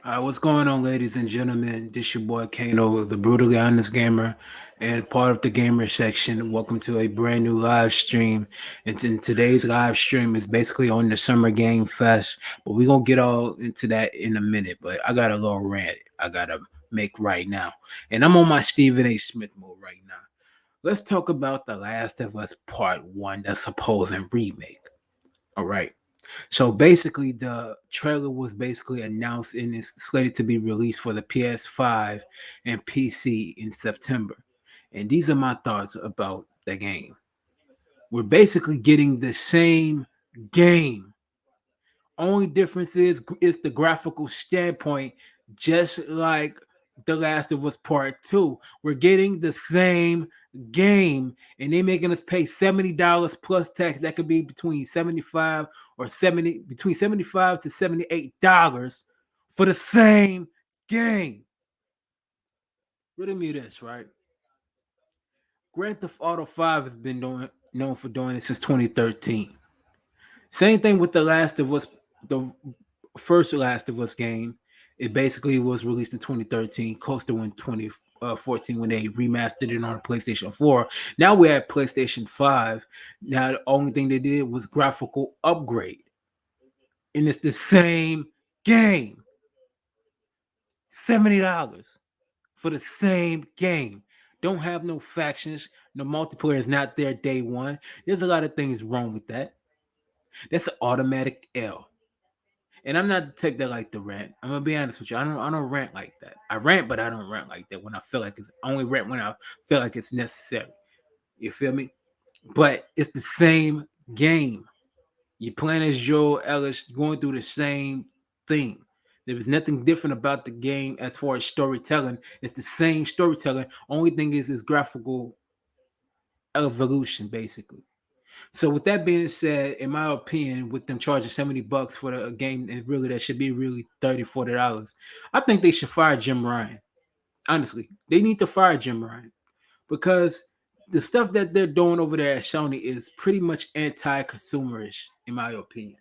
What's going on, ladies and gentlemen? This your boy Kano, the brutally honest gamer, and part of the gamer section. Welcome to a brand new live stream. And in today's live stream is basically on the Summer Game Fest, but we're gonna get all into that in a minute. But I got a little rant I gotta make right now, and I'm on my Stephen A. Smith mode right now. Let's talk about The Last of Us Part One, the supposed remake. All right. So basically, the trailer was basically announced and is slated to be released for the PS5 and PC in September. And these are my thoughts about the game. We're basically getting the same game. Only difference is the graphical standpoint, just like The Last of Us Part 2. We're getting the same game, and they're making us pay $70 plus tax. That could be between 75 or 70, between 75 to $78 for the same game. Riddle me this, right? Grand Theft Auto 5 has been known for doing it since 2013. Same thing with The Last of Us, the first Last of Us game. It basically was released in 2013, close to in 2014 when they remastered it on PlayStation 4. Now we're at PlayStation 5. Now the only thing they did was graphical upgrade, and it's the same game. $70 for the same game. Don't have no factions. No multiplayer is not there day one. There's a lot of things wrong with that. That's an automatic L. And I'm not the type that like to rant. I'm gonna be honest with you. I don't rant like that. I rant, but I don't rant like that when I feel like it's I only rant when I feel like it's necessary. You feel me? But it's the same game. You're playing as Joel Ellis, going through the same thing. There was nothing different about the game as far as storytelling. It's the same storytelling. Only thing is graphical evolution, basically. So with that being said, in my opinion, with them charging $70 for a game, and really that should be really $30, $40, I think they should fire Jim Ryan. Honestly, they need to fire Jim Ryan because the stuff that they're doing over there at Sony is pretty much anti-consumerish, in my opinion.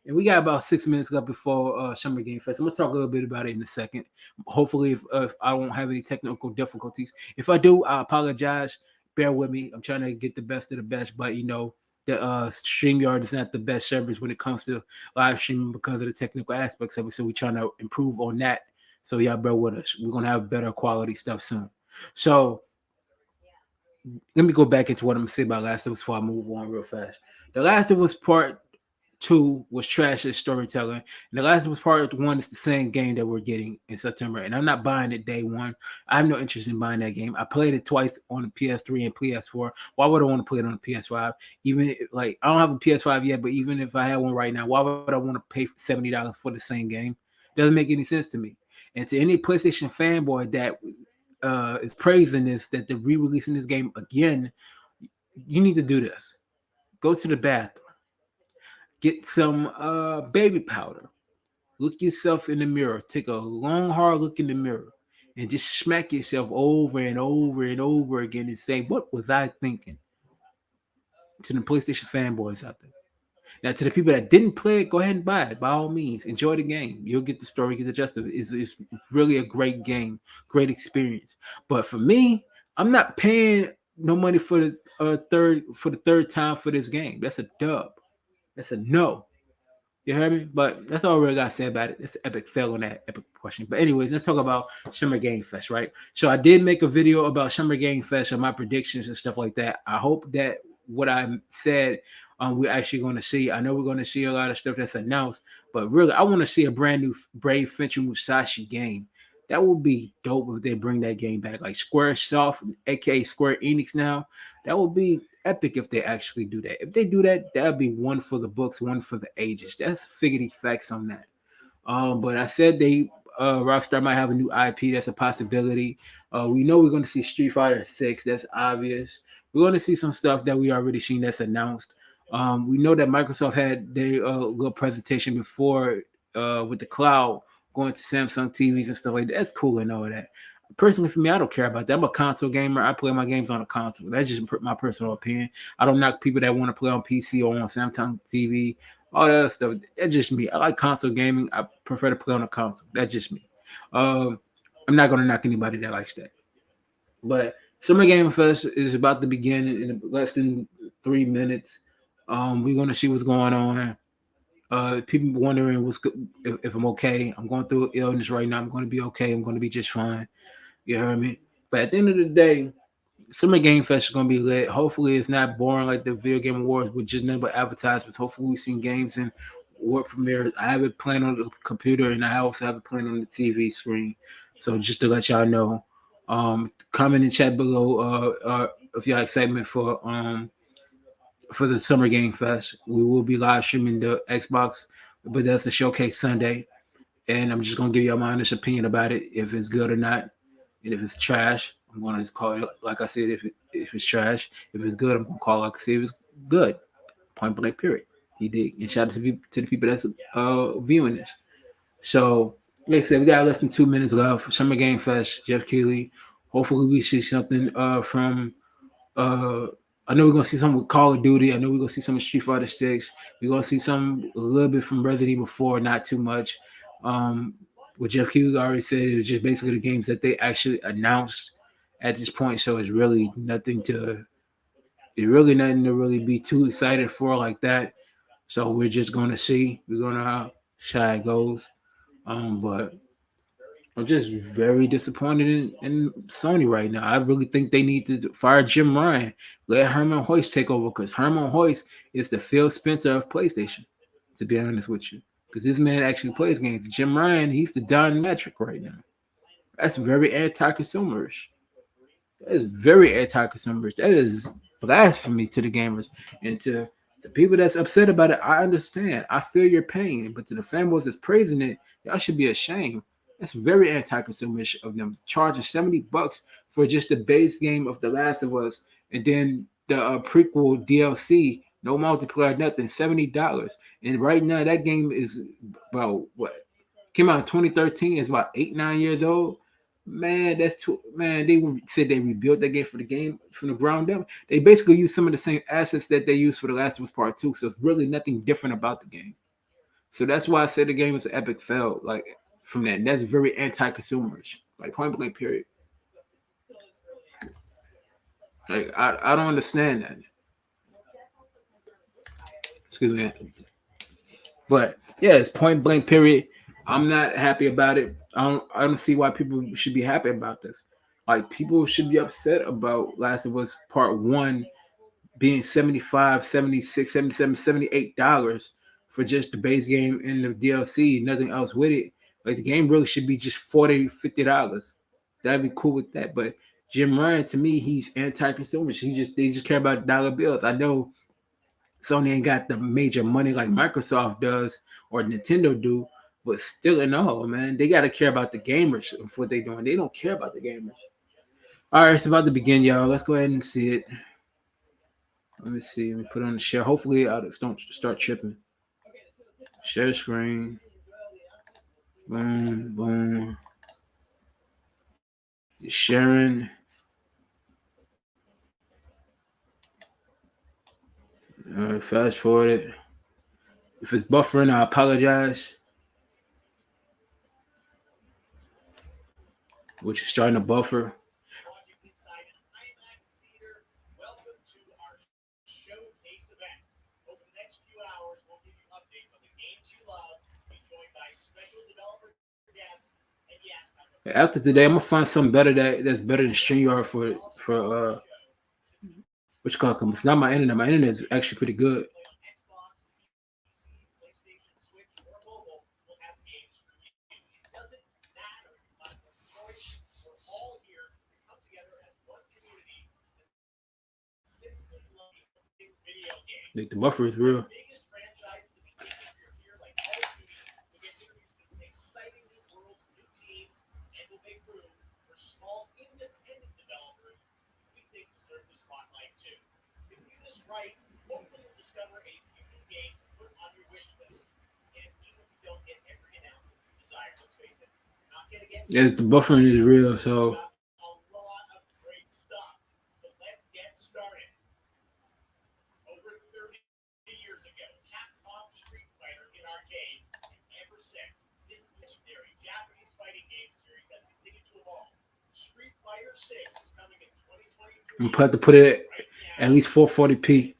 And we got about 6 minutes left before Summer Game Fest. I'm gonna talk a little bit about it in a second. Hopefully, if I won't have any technical difficulties. If I do, I apologize. Bear with me. I'm trying to get the best of the best, but the StreamYard is not the best service when it comes to live streaming because of the technical aspects of it. So we're trying to improve on that. So y'all bear with us. We're gonna have better quality stuff soon. So let me go back into what I'm gonna say about Last of Us before I move on real fast. The Last of Us Part 2 was trash as storytelling, and The Last of Us Part 1 is the same game that we're getting in September. And I'm not buying it day one. I have no interest in buying that game. I played it twice on the PS3 and PS4. Why would I want to play it on the PS5? Even like I don't have a PS5 yet, but even if I had one right now, why would I want to pay $70 for the same game? Doesn't make any sense to me. And to any PlayStation fanboy that is praising this, that they're re-releasing this game again, you need to do this. Go to the bathroom, get some baby powder, look yourself in the mirror, take a long, hard look in the mirror, and just smack yourself over and over and over again and say, "What was I thinking?" To the PlayStation fanboys out there. Now, to the people that didn't play it, go ahead and buy it. By all means, enjoy the game. You'll get the story, get the gist of it. It's really a great game, great experience. But for me, I'm not paying no money for the third time for this game. That's a dub. That's a no. You heard me? But that's all I really got to say about it. It's an epic fail on that epic question. But anyways, let's talk about Summer Game Fest, right? So I did make a video about Summer Game Fest and my predictions and stuff like that. I hope that what I said we're actually going to see. I know we're going to see a lot of stuff that's announced, but really, I want to see a brand new Brave Fencer Musashi game. That would be dope if they bring that game back, like Square Soft, aka Square Enix. Now, that would be epic if they actually do that. If they do that, that'd be one for the books, one for the ages. That's figurative facts on that. But I said Rockstar might have a new IP. That's a possibility. We know we're going to see Street Fighter 6. That's obvious. We're going to see some stuff that we already seen that's announced. We know that Microsoft had their little presentation before with the cloud going to Samsung TVs and stuff like that. That's cool and all that. Personally, for me, I don't care about that. I'm a console gamer. I play my games on a console. That's just my personal opinion. I don't knock people that want to play on PC or on Samsung TV. all that other stuff. That's just me. I like console gaming. I prefer to play on a console. That's just me. Um, I'm not gonna knock anybody that likes that. But Summer Game Fest is about to begin in less than 3 minutes. We're gonna see what's going on. People wondering if I'm okay. I'm going through illness right now. I'm going to be okay. I'm going to be just fine. You heard me? But at the end of the day, Summer Game Fest is going to be lit. Hopefully, it's not boring like the Video Game Awards with just nothing but advertisements. Hopefully, we've seen games and world premieres. I have it playing on the computer and I also have it playing on the TV screen. So just to let y'all know, comment and chat below if y'all excitement for the Summer Game Fest. We will be live streaming the Xbox, but that's a showcase Sunday. And I'm just gonna give y'all my honest opinion about it, if it's good or not, and if it's trash, I'm gonna just call it like I said. If it's trash, if it's good, I'm gonna call it like I said. If it's good, point blank, period. He did. And shout out to the people that's viewing this. So, like I said, we got less than 2 minutes left. Summer Game Fest, Jeff Keighley. Hopefully, we see something from uh, I know we're gonna see some with Call of Duty. I know we're gonna see some with Street Fighter Six. We're gonna see some a little bit from Resident Evil 4, not too much. Um, what Jeff Keighley already said, it was just basically the games that they actually announced at this point. So it's really nothing to really be too excited for like that. So we're just gonna see. We're gonna see how it goes. But I'm just very disappointed in Sony right now. I really think they need to fire Jim Ryan, let Herman Hoyst take over, because Herman Hoyst is the Phil Spencer of PlayStation. To be honest with you, because this man actually plays games. Jim Ryan, he's the Don Metric right now. That's very anti-consumerish. That is very anti-consumerish. That is blasphemy to the gamers and to the people that's upset about it. I understand. I feel your pain, but to the fanboys that's praising it, y'all should be ashamed. That's very anti-consumerish of them charging $70 for just the base game of The Last of Us, and then the prequel DLC, no multiplayer, nothing, $70. And right now, that game is about what came out in 2013. It's about 8-9 years old. Man, that's too. Man, they said they rebuilt that game for the game from the ground up. They basically used some of the same assets that they used for The Last of Us Part Two. So it's really nothing different about the game. So that's why I said the game is an epic fail. Like from that, that's very anti-consumerish. Like point blank, period. Like I don't understand that. Excuse me, but yeah, it's point blank, period. I'm not happy about it. I don't see why people should be happy about this. Like people should be upset about Last of Us Part One being 75, 76, 77, $78 for just the base game and the DLC, nothing else with it. Like the game really should be just $40, $50. That'd be cool with that. But Jim Ryan, to me, he's anti-consumer. They just care about dollar bills. I know Sony ain't got the major money like Microsoft does or Nintendo do, but still in all, man, they gotta care about the gamers of what they doing. They don't care about the gamers. All right, it's about to begin, y'all. Let's go ahead and see it. Let me see. Let me put on the share. Hopefully, I don't start tripping. Share screen. Boom, boom. Sharing. All right, fast forward it. If it's buffering, I apologize. Which is starting to buffer. After today, I'm gonna find something better that's better than StreamYard for which call comes. It's not my internet. My internet is actually pretty good. Like the buffer is real. Yeah, the buffering is real. So I'm gonna have to put it at least 440p.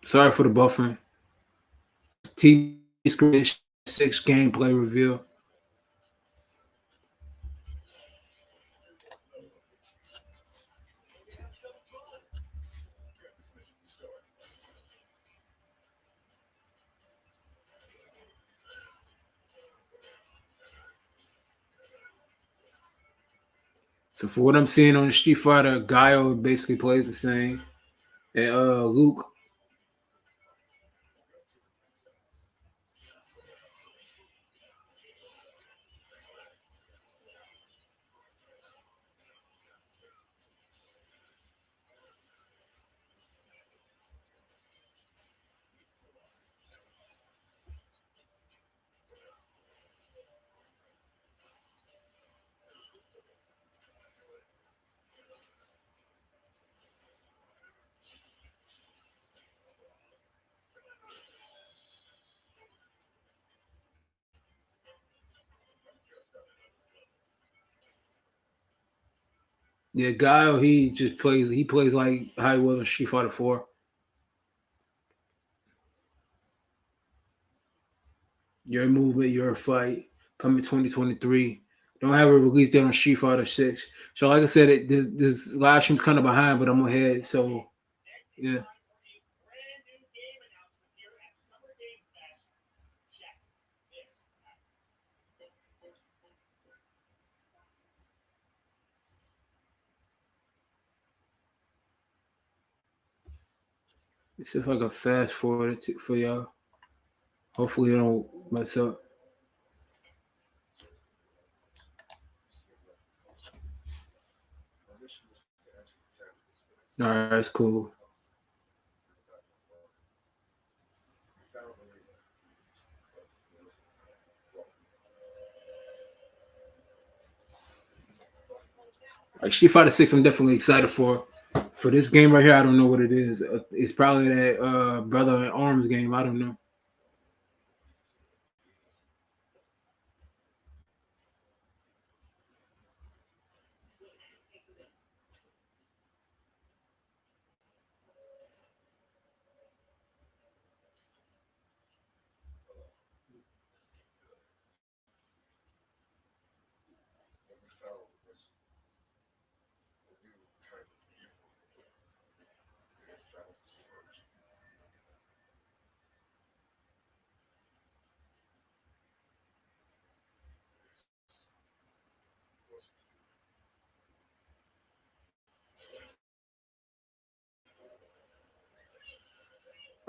Sorry for the buffering. TV screen 6 gameplay reveal. So for what I'm seeing on the Street Fighter, Guile basically plays the same, and Luke. Yeah, Guile. He just plays. He plays like how he was on Street Fighter 4. Your movement, your fight. Coming 2023. Don't have a release date on Street Fighter 6. So like I said, this live stream's kind of behind, but I'm ahead. So yeah. Let's see if I can fast forward it for y'all. Hopefully, I don't mess up. All right, that's cool. Like Street Fighter 6, I'm definitely excited for. For this game right here, I don't know what it is. It's probably that Brother in Arms game. I don't know.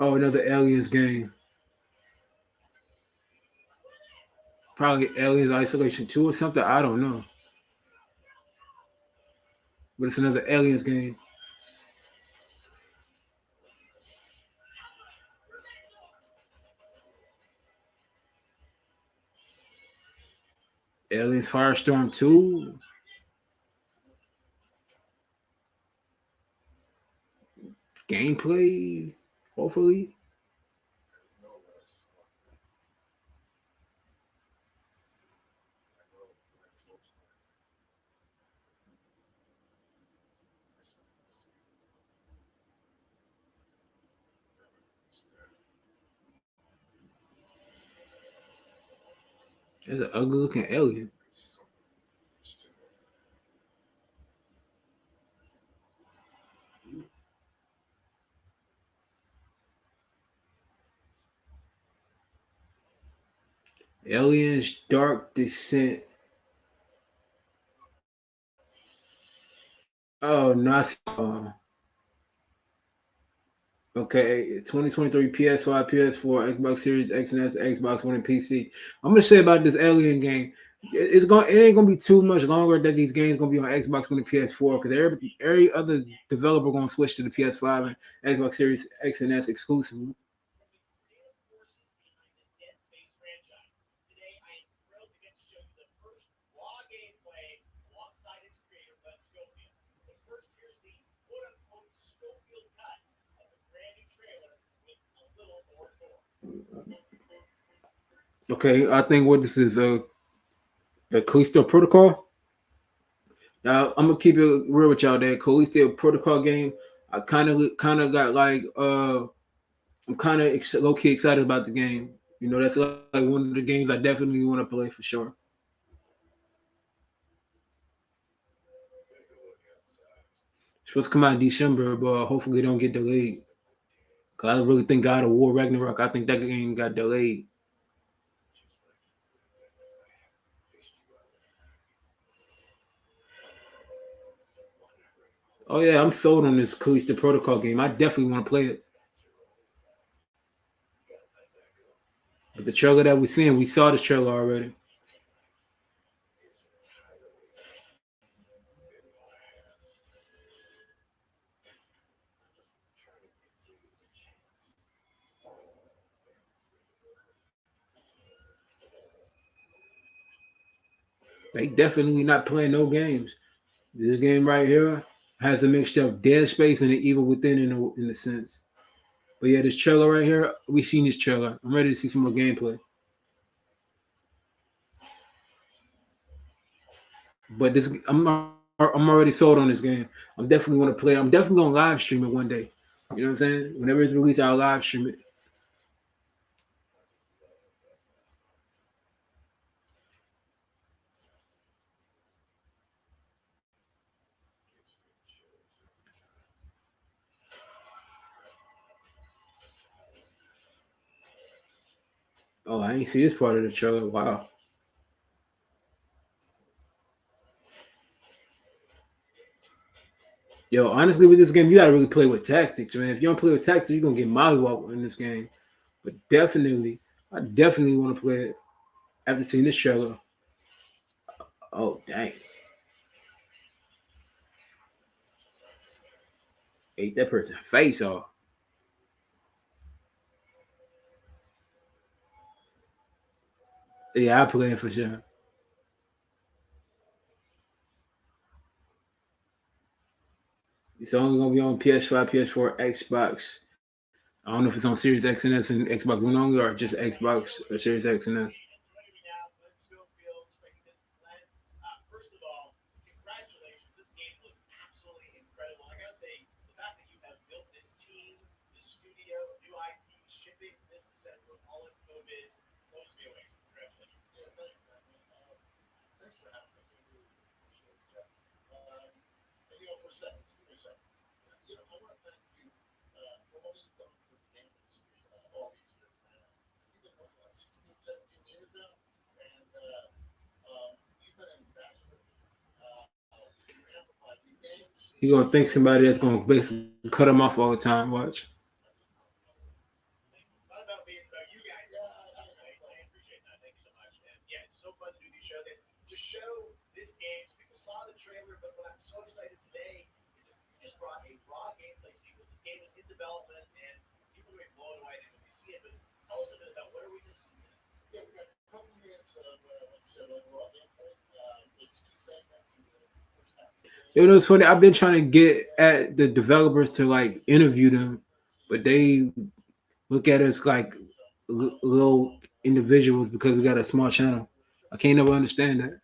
Oh, another Aliens game. Probably Aliens Isolation 2 or something. I don't know. But it's another Aliens game. Aliens Firestorm 2. Gameplay, hopefully. There's an ugly looking alien. Aliens Dark Descent. Oh, not okay. 2023 PS5, PS4, Xbox Series X and S, Xbox One, and PC. I'm gonna say about this Alien game. It ain't gonna be too much longer that these games gonna be on Xbox One and PS4 because every other developer gonna switch to the PS5 and Xbox Series X and S exclusively. Okay, I think what this is the Callisto Protocol. Now I'm gonna keep it real with y'all. That Callisto Protocol game, I kind of got like I'm kind of low key excited about the game. You know, that's like one of the games I definitely want to play for sure. It's supposed to come out in December, but hopefully it don't get delayed. Cause I really think God of War Ragnarok. I think that game got delayed. Oh yeah, I'm sold on this Callisto Protocol game. I definitely want to play it. But the trailer that we seen, we saw the trailer already. They definitely not playing no games. This game right here has a mixture of Dead Space and the Evil Within in a sense. But yeah, this trailer right here, we seen this trailer. I'm ready to see some more gameplay. But this, I'm already sold on this game. I'm definitely want to play. I'm definitely gonna live stream it one day. You know what I'm saying? Whenever it's released, I'll live stream it. Oh, I ain't see this part of the trailer. Wow. Yo, honestly, with this game, you gotta really play with tactics, man. If you don't play with tactics, you're gonna get mollywop in this game. But definitely, I definitely want to play it after seeing this trailer. Oh dang, ate that person's face off. Yeah, I play it for sure. It's only gonna be on PS5, PS4, Xbox. I don't know if it's on Series X and S and Xbox One only, or just Xbox or Series X and S. He gonna think somebody that's gonna basically cut him off all the time. Watch. You know, it's funny. I've been trying to get at the developers to like interview them, but they look at us like little individuals because we got a small channel. I can't never understand that.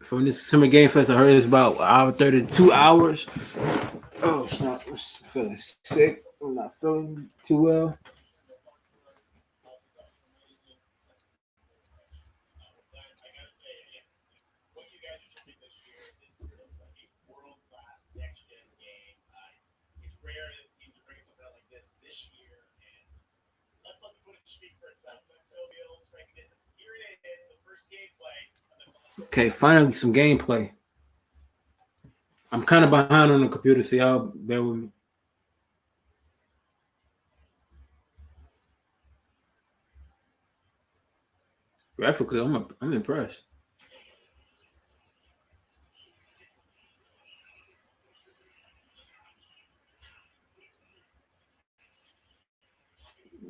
From this summer game fest, I heard it's about hour 30 to 2 hours. Oh, it's not. I'm feeling sick. I'm not feeling too well. Okay, finally some gameplay. I'm kind of behind on the computer, so y'all bear with me. Graphically, I'm impressed.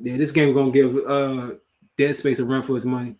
Yeah, this game gonna give Dead Space a run for his money.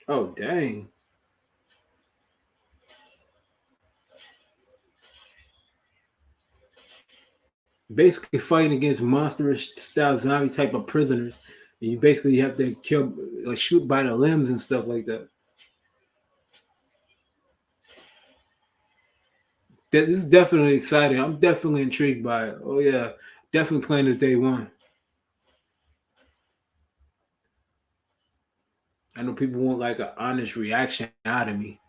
Oh dang! Basically fighting against monstrous style zombie type of prisoners, and you basically have to kill, shoot by the limbs and stuff like that. This is definitely exciting. I'm definitely intrigued by it. Oh yeah, definitely playing this day one. I know people want like an honest reaction out of me,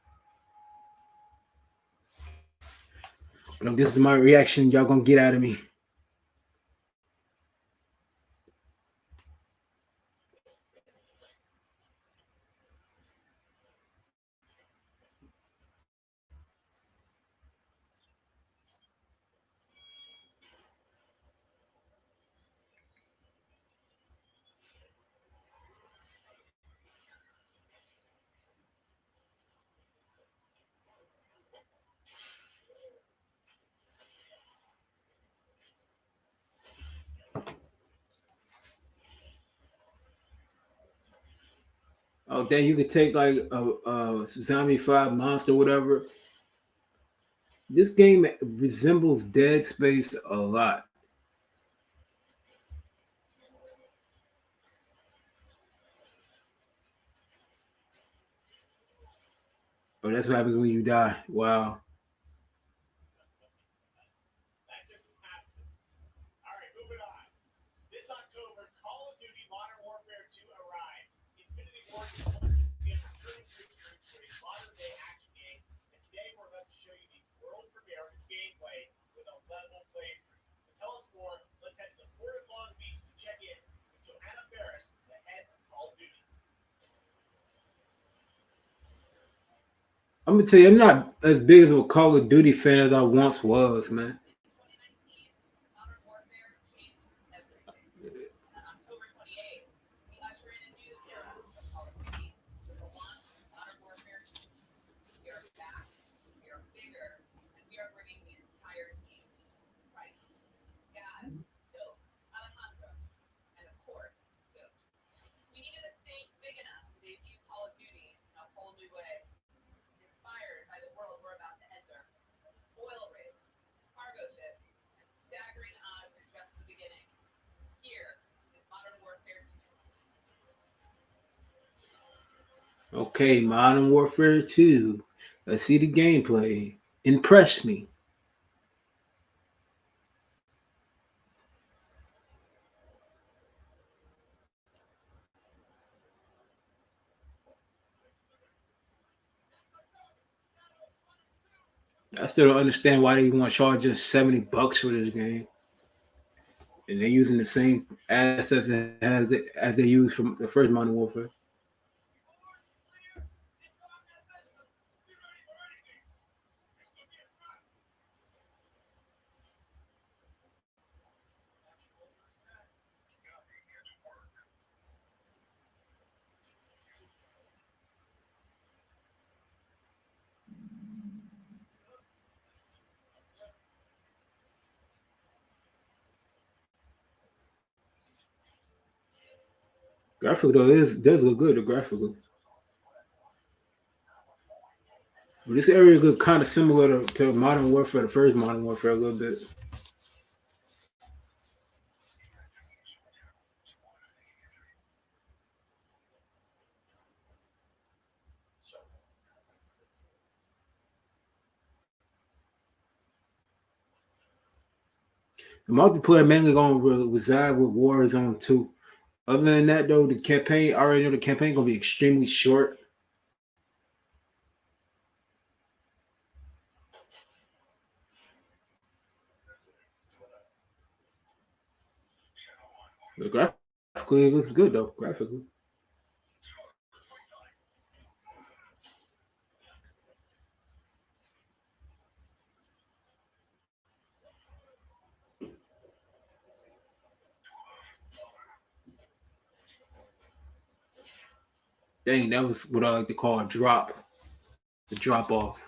but if this is my reaction, y'all gonna get out of me. Oh, then you could take like a zombie five monster, whatever. This game resembles Dead Space a lot. Oh, that's what happens when you die. Wow. I'm gonna tell you, I'm not as big as a Call of Duty fan as I once was, man. Okay, Modern Warfare 2. Let's see the gameplay. Impress me. I still don't understand why they want to charge us $70 for this game, and they're using the same assets as they use from the first Modern Warfare. Graphic though is does look good. The graphical, but this area look kind of similar to Modern Warfare, the first Modern Warfare a little bit. The multiplayer mainly going to reside with Warzone 2. Other than that, though, the campaign, I already know the campaign going to be extremely short. But graphically, it looks good though. Graphically, dang, that was what I like to call a drop. The drop off.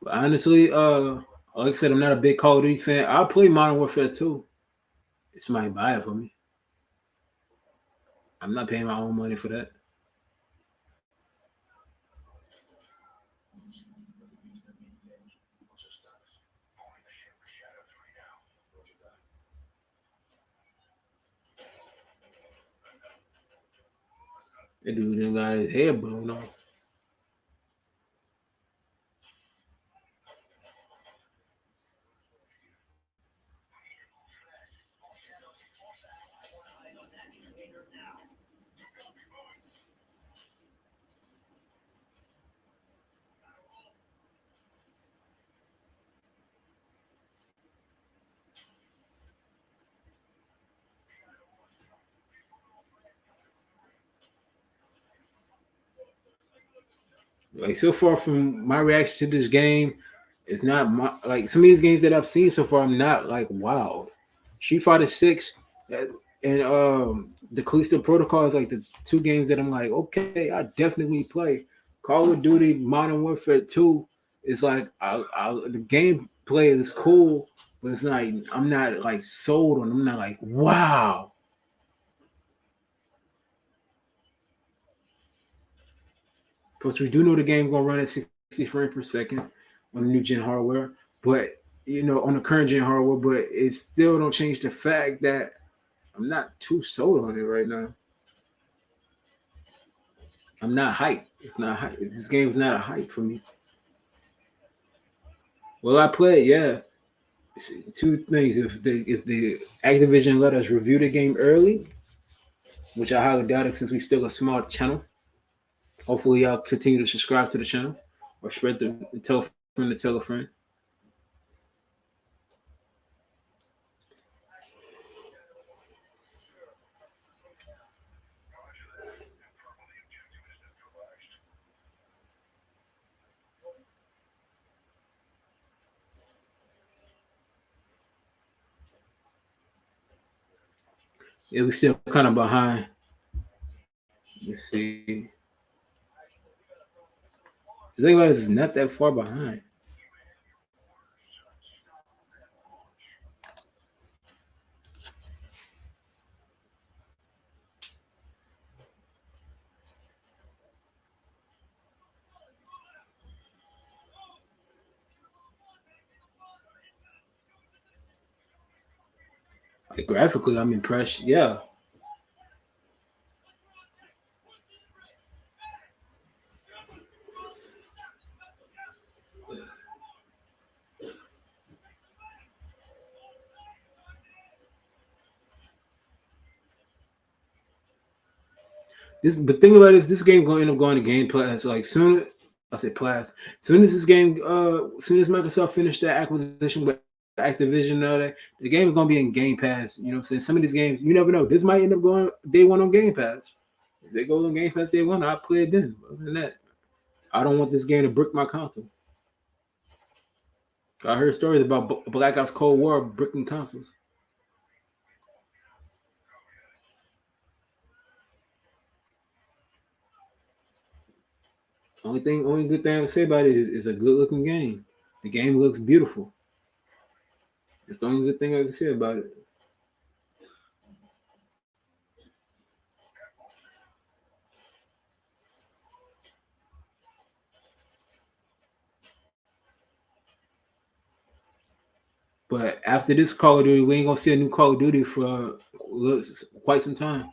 But honestly, like I said, I'm not a big Call of Duty fan. I'll play Modern Warfare 2. If somebody buy it for me. I'm not paying my own money for that. That dude done got his head blown off. Like so far from my reaction to this game, it's not my, like some of these games that I've seen so far. I'm not like wow. Street Fighter 6 and the Callisto Protocol is like the two games that I'm like okay, I definitely play. Call of Duty Modern Warfare 2 is like the gameplay is cool, but it's like I'm not like sold on. I'm not like wow. Plus, we do know the game gonna run at 60 frames per second on the new gen hardware, but on the current gen hardware, but it still don't change the fact that I'm not too sold on it right now. I'm not hyped. It's not hype. This game's not a hype for me. Well, I play it, yeah. Two things. If the Activision let us review the game early, which I highly doubt it since we still a small channel. Hopefully, y'all continue to subscribe to the channel or spread the tell a friend to tell a friend. Yeah, we still kind of behind. Let's see. The thing about it is not that far behind. Like graphically, I'm impressed. Yeah, the thing about it is this game gonna end up going to Game Pass. Like soon, I say Pass. Soon as this game, soon as Microsoft finished that acquisition with Activision and all that, the game is gonna be in Game Pass. You know what I'm saying? Some of these games, you never know. This might end up going day one on Game Pass. If they go on Game Pass day one, I'll play it then. Other than that, I don't want this game to brick my console. I heard stories about Black Ops Cold War bricking consoles. Only good thing I can say about it is a good looking game. The game looks beautiful. That's the only good thing I can say about it. But after this Call of Duty, we ain't gonna see a new Call of Duty for quite some time.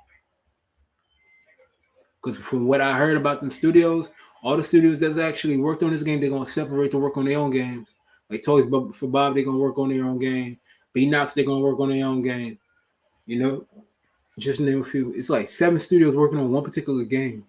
Because from what I heard about them studios, all the studios that's actually worked on this game, they're gonna separate to work on their own games. Like Toys for Bob, they're gonna work on their own game. B Knox, they're gonna work on their own game. You know, just name a few. It's like 7 studios working on one particular game.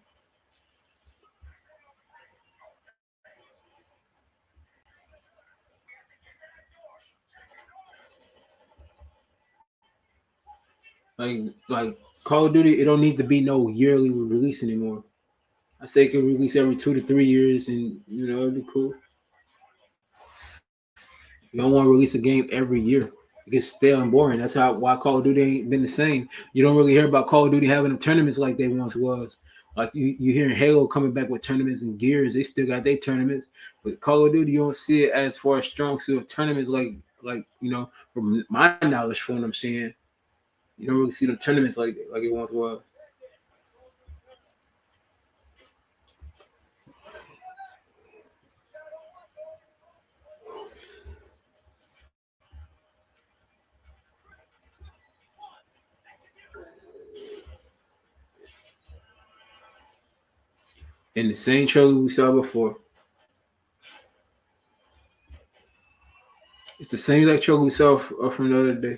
Like Call of Duty, it don't need to be no yearly release anymore. I say it can release every 2 to 3 years, and it'd be cool. You don't want to release a game every year. It gets stale and boring. That's how why Call of Duty ain't been the same. You don't really hear about Call of Duty having tournaments like they once was. Like you hearing Halo coming back with tournaments and Gears, they still got their tournaments. But Call of Duty, you don't see it as far as strong suit of tournaments like from my knowledge from what I'm seeing. You don't really see the tournaments like it once was. And the same trailer we saw before. It's the same exact trailer we saw from the other day.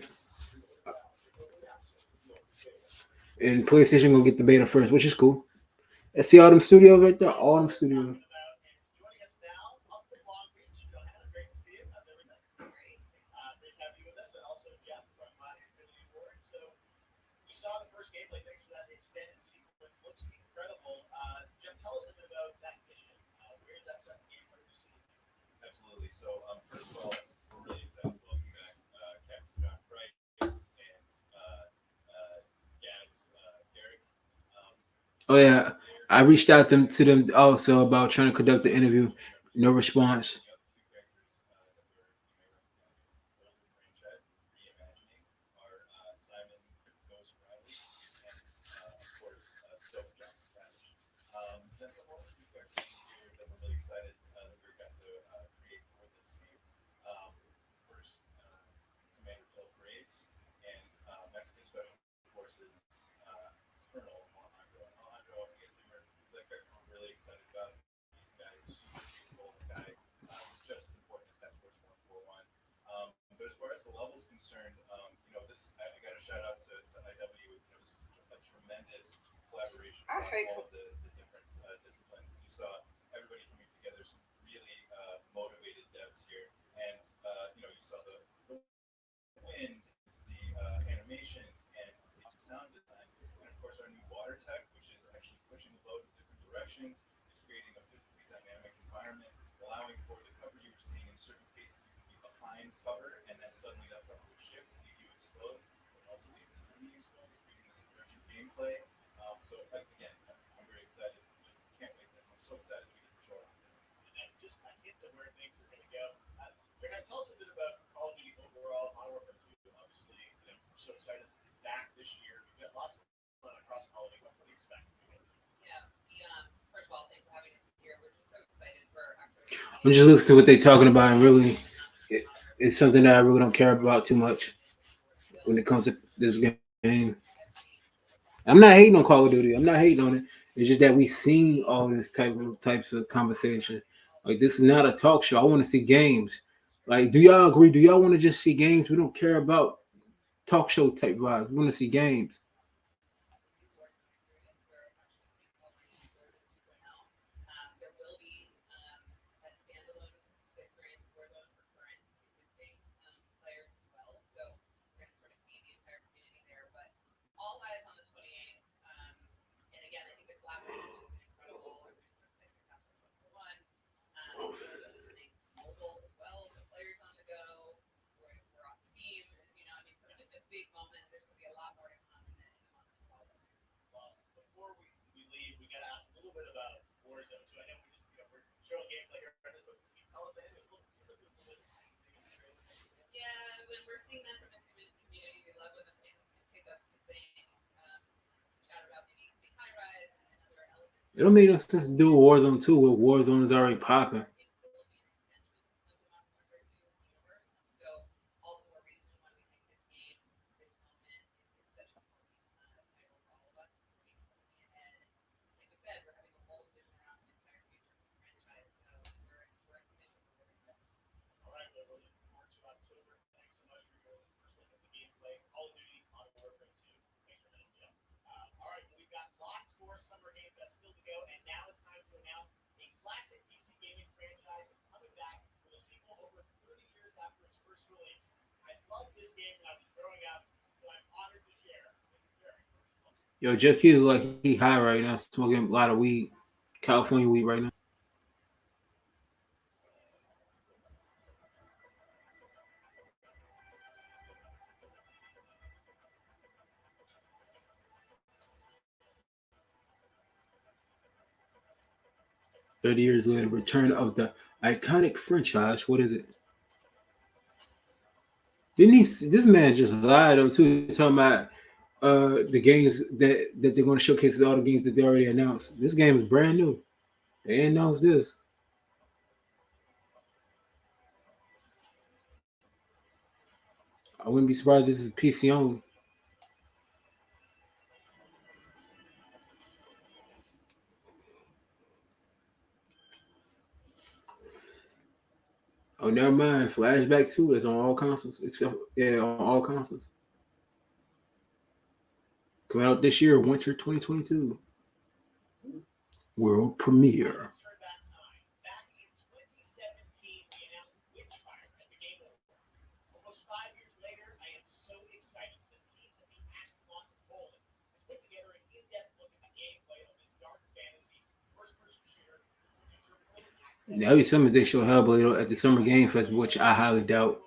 And PlayStation gonna get the beta first, which is cool. I see all them studios right there. All them studios. Oh yeah, I reached out to them also about trying to conduct the interview. No response. I'm just listening to what they're talking about, and really, it's something that I really don't care about too much when it comes to this game. I'm not hating on Call of Duty. I'm not hating on it. It's just that we seen all this types of conversation. Like this is not a talk show. I want to see games. Like, do y'all agree? Do y'all want to just see games? We don't care about talk show type vibes. We want to see games. It don't make no sense to do Warzone 2 where Warzone is already popping. Yo, Jeff Keely like he high right now, smoking a lot of weed, California weed right now. 30 years later, return of the iconic franchise. What is it? Didn't he? This man just lied though too, talking about the games that they're going to showcase all the games that they already announced. This game is brand new. They announced this. I wouldn't be surprised this is PC only. Oh, never mind. Flashback 2 is on all consoles except yeah, on all consoles. Coming out this year, winter 2022. World premiere. That'll be something they show Hellblade at the Summer Game Festival, which I highly doubt.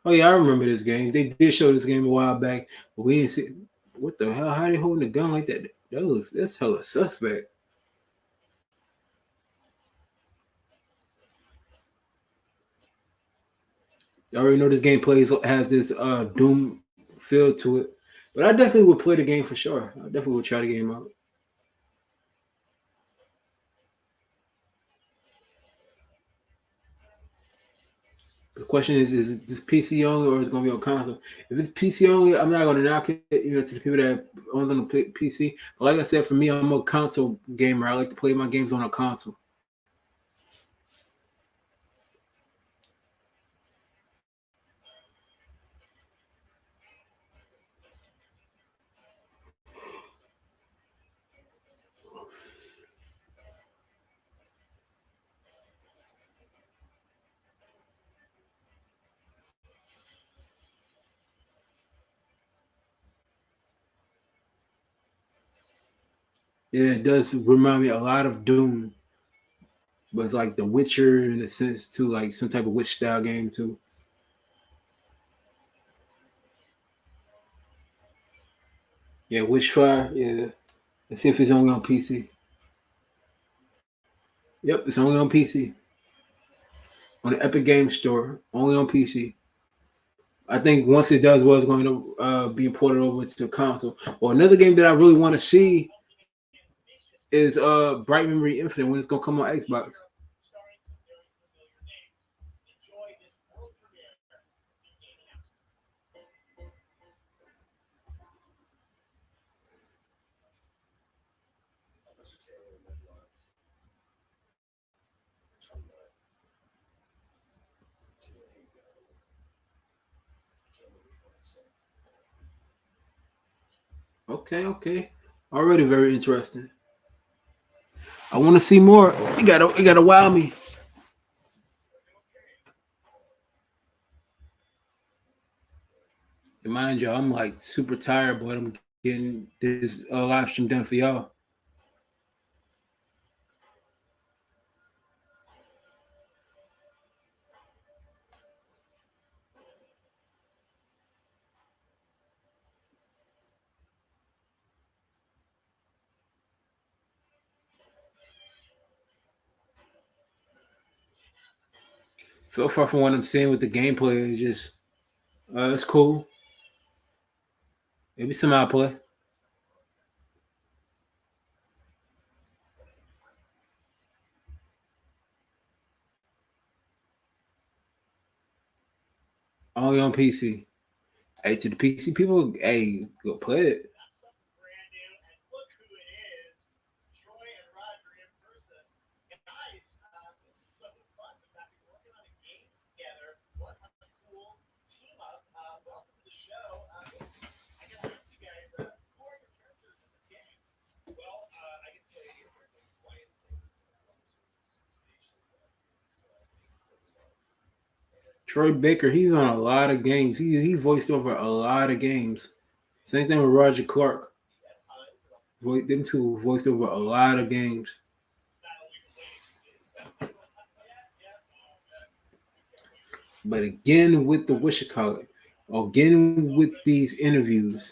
Oh yeah, I remember this game. They did show this game a while back, but we didn't see what the hell. How they holding a gun like that? That's hella suspect. I already know this game has this Doom feel to it, but I definitely would play the game for sure. I definitely would try the game out. The question is this PC only or is it gonna be on console? If it's PC only, I'm not gonna knock it, to the people that only gonna play PC. But like I said, for me, I'm a console gamer. I like to play my games on a console. Yeah, it does remind me a lot of Doom, but it's like The Witcher in a sense too, like some type of witch style game too. Yeah, Witchfire. Yeah, let's see if it's only on PC. Yep, it's only on PC on the Epic Game Store, only on PC. I think once it does well, it's going to be ported over to console. Well, another game that I really want to see is Bright Memory Infinite when it's gonna come on Xbox. Okay, okay. Already very interesting. I want to see more. It gotta wow me. And mind you, I'm like super tired, but I'm getting this live stream done for y'all. So far from what I'm seeing with the gameplay, it's just it's cool. Maybe some outplay. Only on PC. Hey, to the PC people, hey, go play it. Troy Baker, he's on a lot of games. He voiced over a lot of games. Same thing with Roger Clark. Them two voiced over a lot of games. But again, with the what you call it, again with these interviews,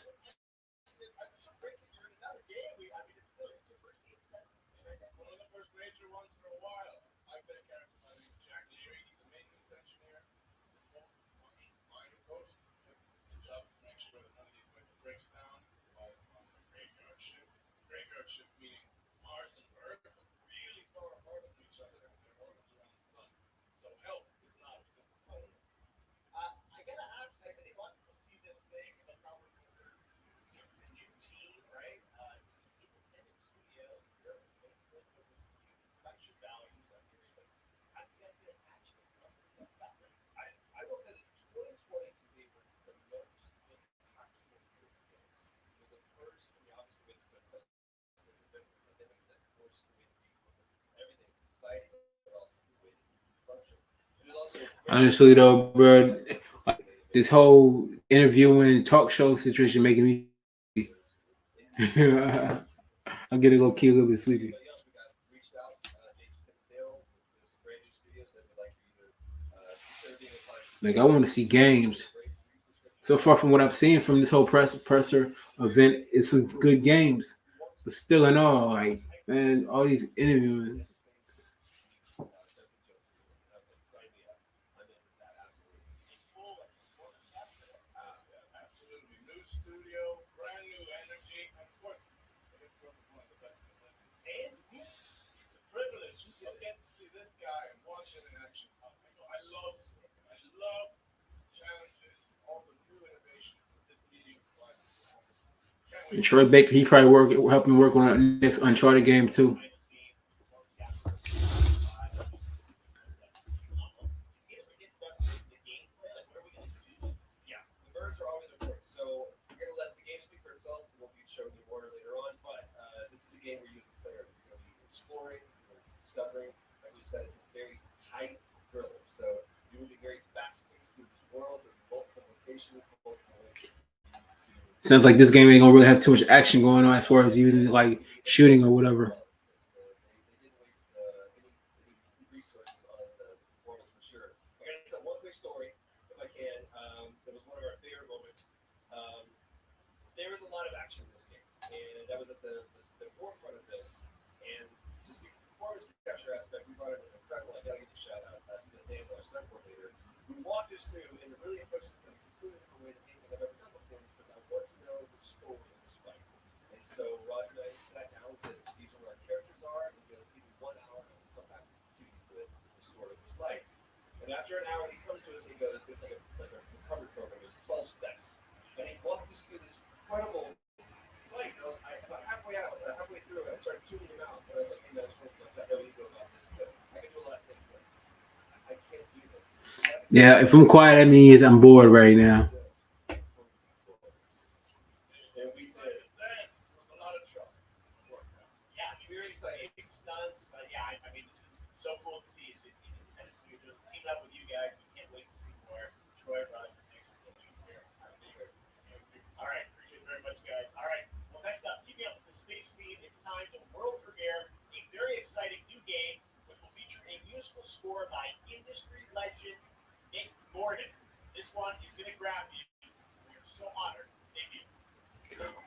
honestly though, bro, this whole interviewing talk show situation making me sleepy. I'm getting low key a little bit sleepy. Like I want to see games. So far from what I'm seeing from this whole presser event, is some good games. But still, in all, like man, all these interviews. And Troy Baker, he probably helping work on our next Uncharted game too. Sounds like this game ain't gonna really have too much action going on as far as using like shooting or whatever. Yeah, if I'm quiet, that means I'm bored right now.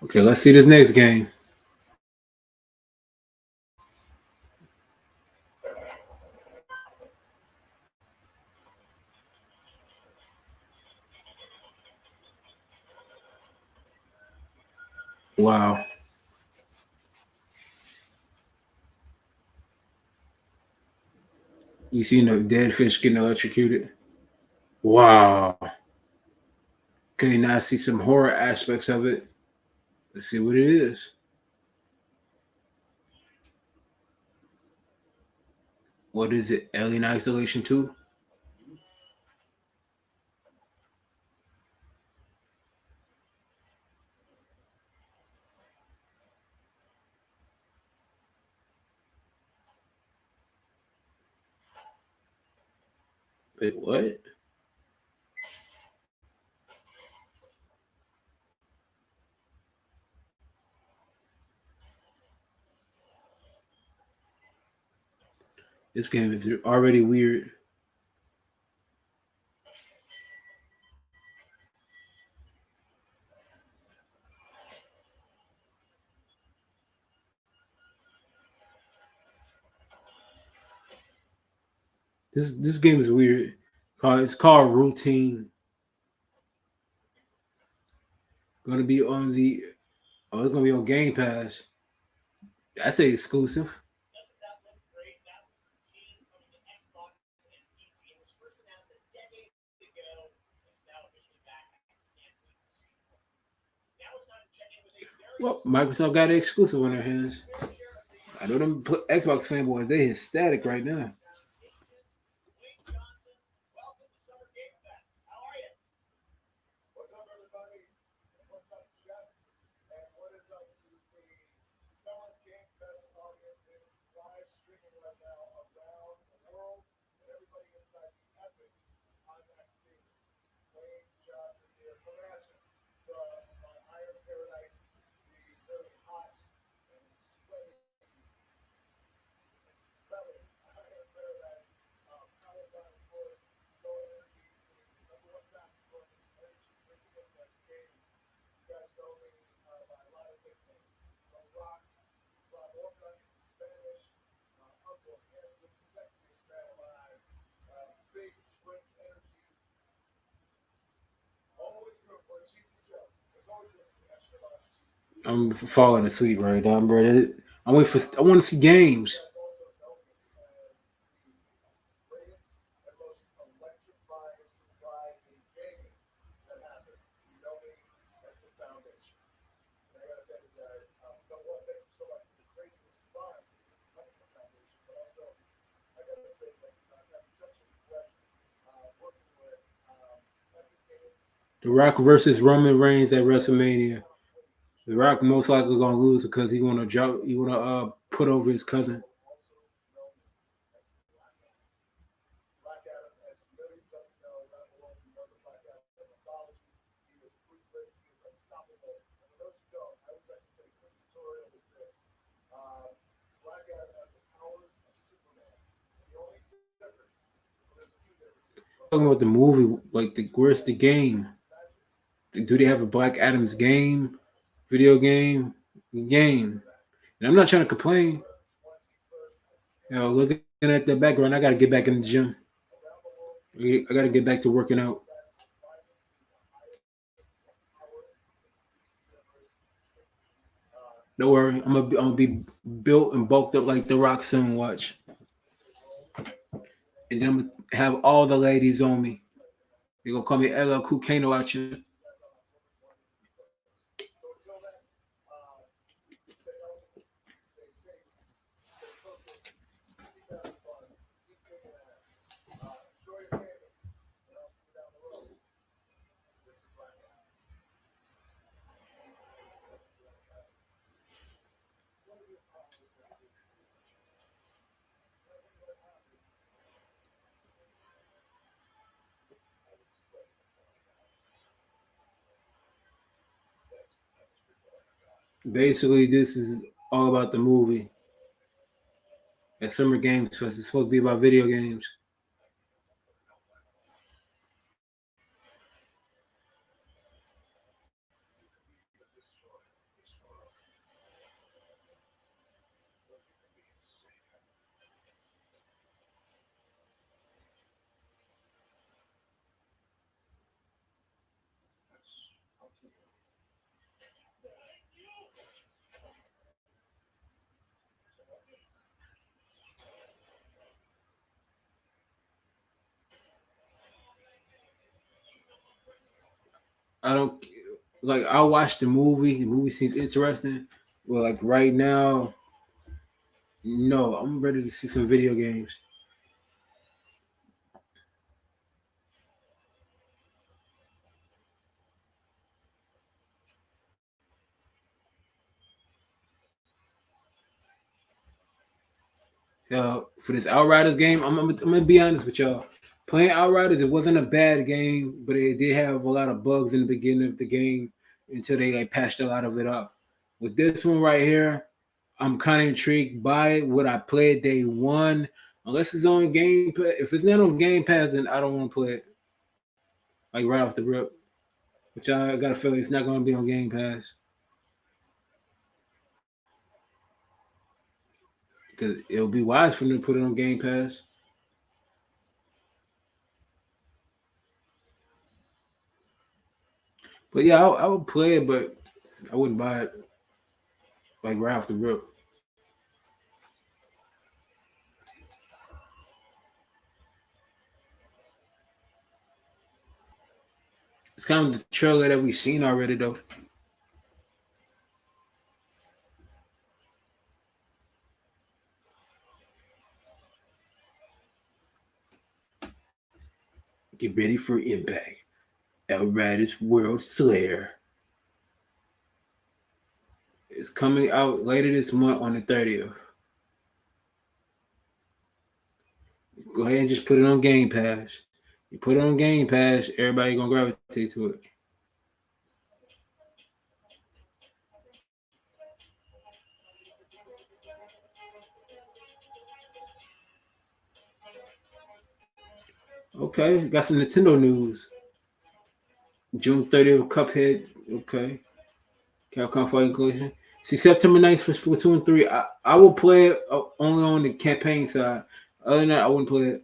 Okay, let's see this next game. Wow. You seen the dead fish getting electrocuted? Wow. Okay, now I see some horror aspects of it. Let's see what it is. What is it? Alien Isolation 2? Wait, what? This game is already weird. This game is weird. It's called Routine. Gonna be on the it's gonna be on Game Pass. I say exclusive. Well, Microsoft got an exclusive on their hands. I know them Xbox fanboys, they ecstatic right now. I'm falling asleep right now, bro. I'm waiting for. I want to see games. The Rock versus Roman Reigns at WrestleMania. The Rock most likely gonna lose because he wanna drop. He wanna put over his cousin. Talking about the movie, like where's the game? Do they have a Black Adams game, video game, game? And I'm not trying to complain. Looking at the background, I gotta get back in the gym. I gotta get back to working out. Don't worry, I'm gonna be built and bulked up like the Rock soon. Watch, and then I'm gonna have all the ladies on me. They gonna call me LL Cool Kano out here. Basically, this is all about the movie. At Summer Games Fest, it's supposed to be about video games. I don't like. I'll watch the movie. The movie seems interesting. Well, like right now, no. I'm ready to see some video games. For this Outriders game, I'm gonna be honest with y'all. Playing Outriders, it wasn't a bad game, but it did have a lot of bugs in the beginning of the game until they like patched a lot of it up. With this one right here, I'm kind of intrigued by it. Would I play it day one? Unless it's on Game Pass. If it's not on Game Pass, then I don't want to play it. Like right off the rip. Which I got a feeling it's not going to be on Game Pass. Because it'll be wise for them to put it on Game Pass. But yeah, I would play it, but I wouldn't buy it like right off the rip. It's kind of the trailer that we've seen already, though. Get ready for impact. Outriders World Slayer. It's coming out later this month on the 30th. Go ahead and just put it on Game Pass. You put it on Game Pass, everybody gonna gravitate to it. Okay, got some Nintendo news. June 30th, Cuphead. Okay. Capcom Fighting Collection. See, September 9th for Splatoon 3. I will play it only on the campaign side. Other than that, I wouldn't play it.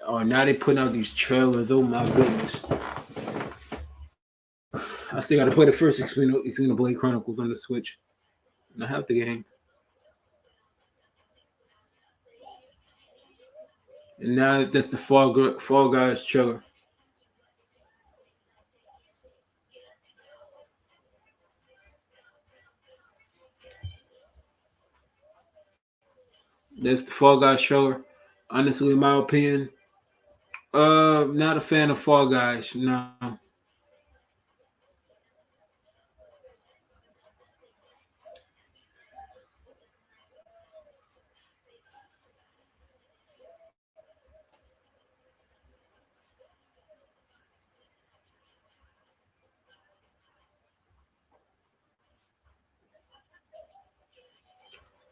Oh, now they putting out these trailers. Oh my goodness. I still got to play the first Xenoblade Chronicles on the Switch. And I have the game. And now that's the Fall Guys trailer. That's the Fall Guys trailer. Honestly, in my opinion, not a fan of Fall Guys. No.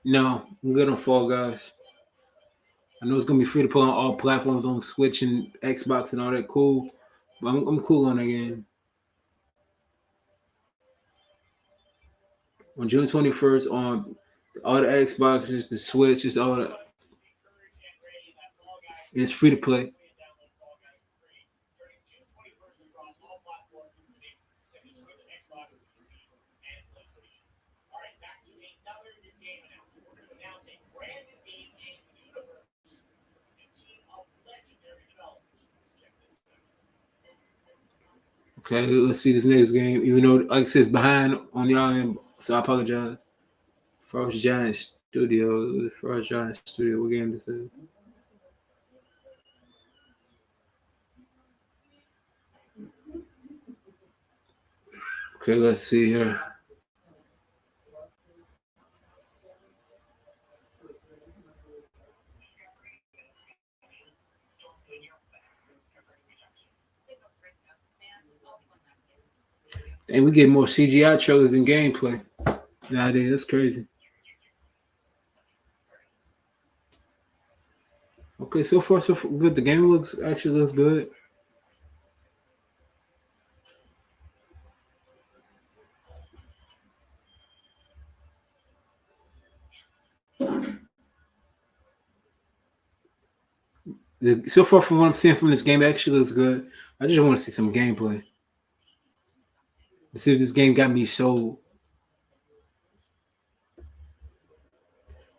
No, I'm good on Fall Guys. I know it's gonna be free to play on all platforms on Switch and Xbox and all that cool. But I'm cool on that game. On June 21st on all the Xboxes, the Switch, just all the and it's free to play. Okay, let's see this next game. Even though like I said, it's behind on y'all end, so I apologize. Frost Giant Studio. Frost Giant Studio. What game this is? Okay, let's see here. And we get more CGI trailers than gameplay nowadays. That's crazy. Okay, so far so good. The game looks good. So far from what I'm seeing from this game, it actually looks good. I just want to see some gameplay. Let's see if this game got me sold.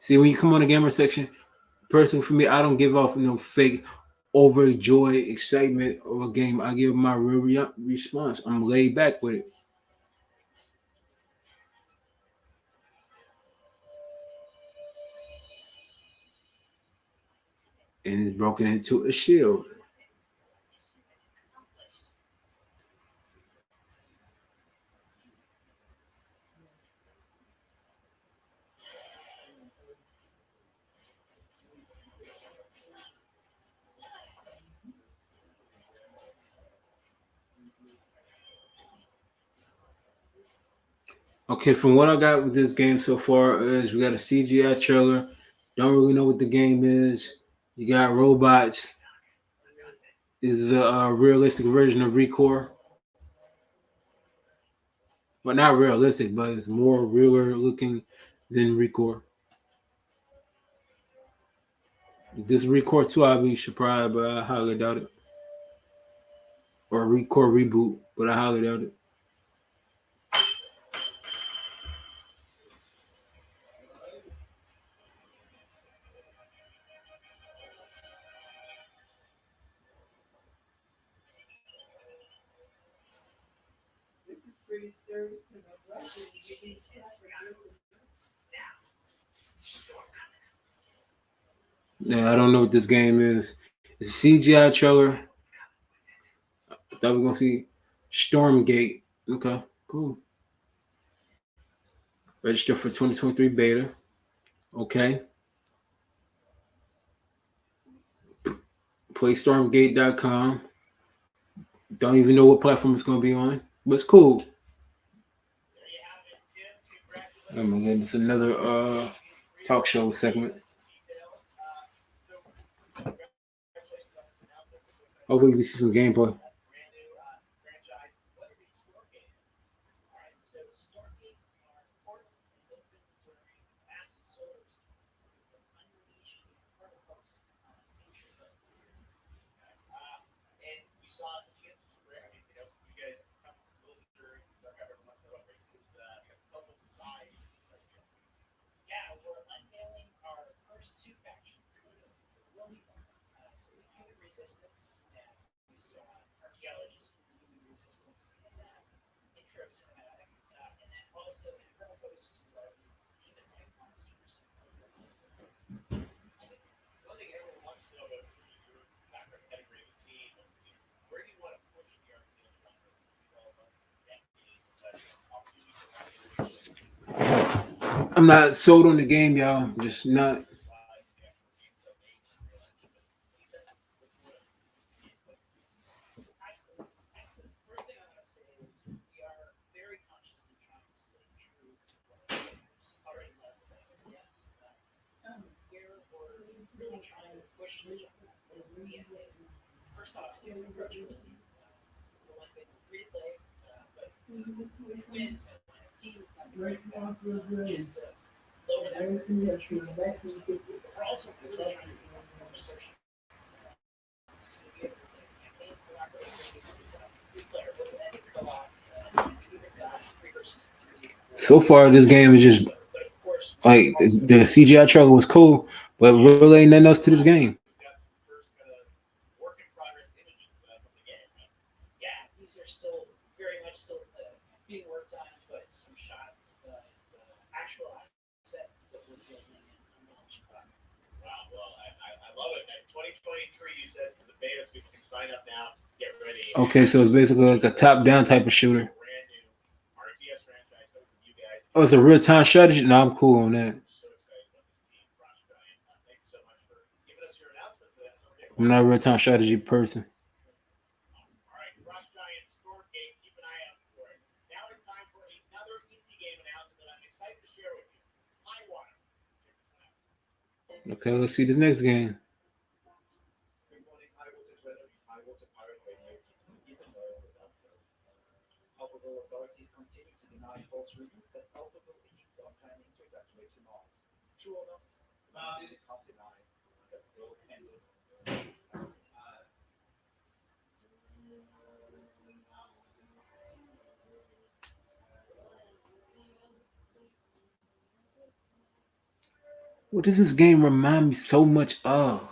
See, when you come on the gamer section, personally for me, I don't give off no fake overjoy excitement of a game. I give my real response. I'm laid back with it. And it's broken into a shield. Okay, from what I got with this game so far is we got a CGI trailer. Don't really know what the game is. You got robots. Is a realistic version of Recore. Well, not realistic, but it's more realer looking than Recore. This Recore 2, I'll be surprised, but I highly doubt it. Or Recore reboot, but I highly doubt it. Yeah, I don't know what this game is. It's a CGI trailer. I thought we were gonna see Stormgate. Okay, cool. Register for 2023 beta. Okay. PlayStormgate.com. Don't even know what platform it's gonna be on, but it's cool. Oh my goodness, another talk show segment. Hopefully we see some gameplay. I'm not sold on the game, y'all. Just not. So far, this game is just like the CGI trailer was cool, but really ain't nothing else to this game. Okay, so it's basically like a top-down type of shooter. Oh, it's a real-time strategy. No, I'm cool on that. I'm not a real-time strategy person. Okay, let's see this next game. What does this game remind me so much of?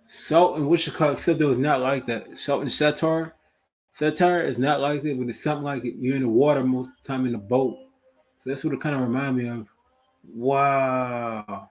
Salt and what you call, except it was not like that. Salt and satire. Satire is not like that, but it's something like it. You're in the water most of the time in the boat. So that's what it kind of remind me of. Wow.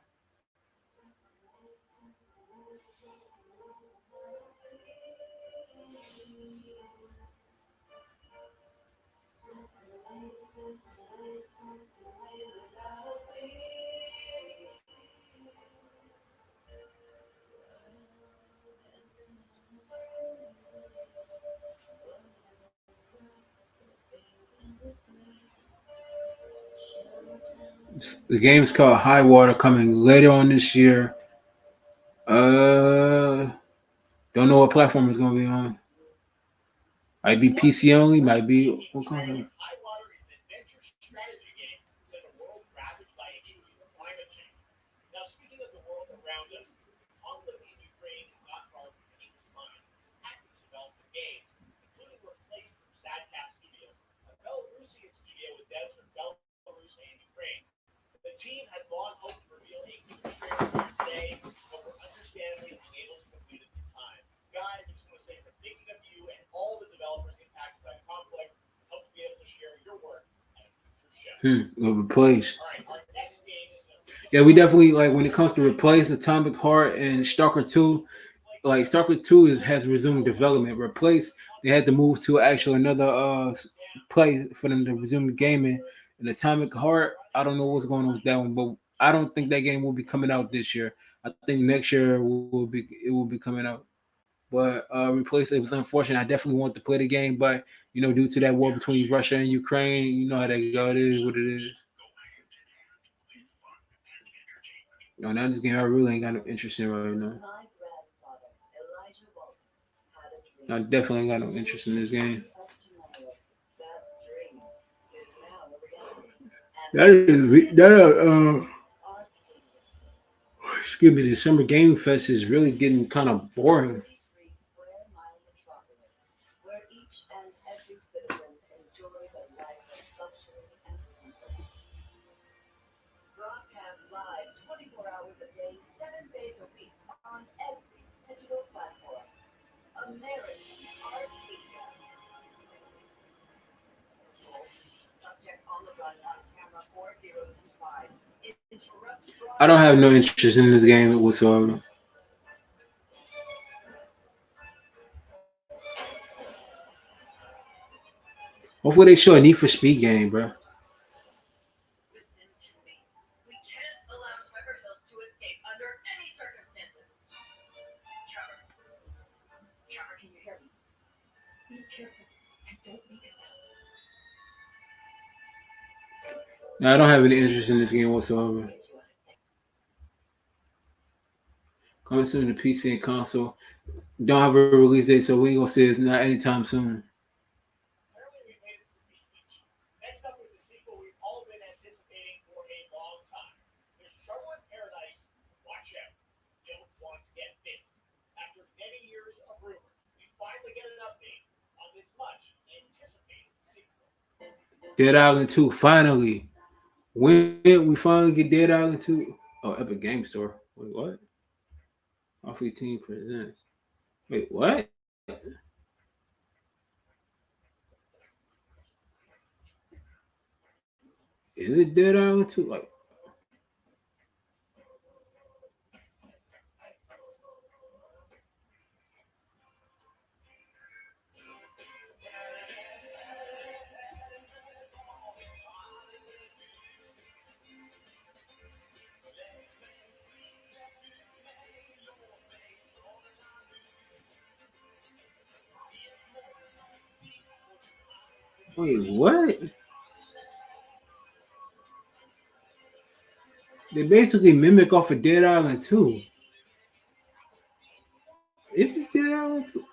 The game's called High Water, coming later on this year. Uh, don't know what platform it's gonna be on. Might be PC only. Might be what kind replace. Yeah, we definitely like when it comes to replace Atomic Heart and Stalker Two. Like Stalker Two has resumed development. Replace, they had to move to actually another place for them to resume the gaming. And Atomic Heart, I don't know what's going on with that one, but I don't think that game will be coming out this year. I think next year will be coming out. But Replace, it was unfortunate. I definitely want to play the game, but due to that war between Russia and Ukraine, you know how that go. It is what it is. Now this game I really ain't got no interest in right now. I definitely ain't got no interest in this game. Excuse me, the Summer Game Fest is really getting kind of boring. I don't have no interest in this game whatsoever. Hopefully they show a Need for Speed game, bro. No, I don't have any interest in this game whatsoever. Coming soon to PC and console. Don't have a release date, so we ain't gonna say it's not anytime soon. Dead Island 2, finally. When we finally get Dead Island 2? Oh, Epic Game Store. Wait, what? Off 18 presents. Wait, what? Is it Dead Island 2? Like, wait, what? They basically mimic off of Dead Island 2. Is this Dead Island 2?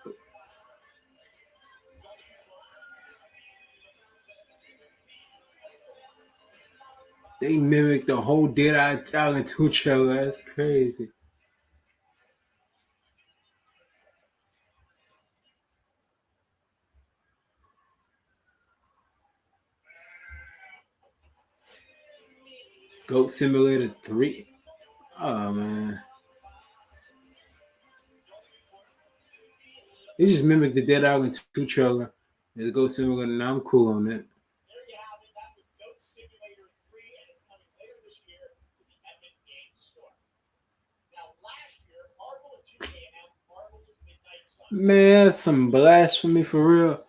They mimicked the whole Dead Island 2 trailer. That's crazy. Goat Simulator 3. Oh, man. They just mimicked the Dead Island 2 trailer. The Goat Simulator, and I'm cool on that. Man, that's some blasphemy for real.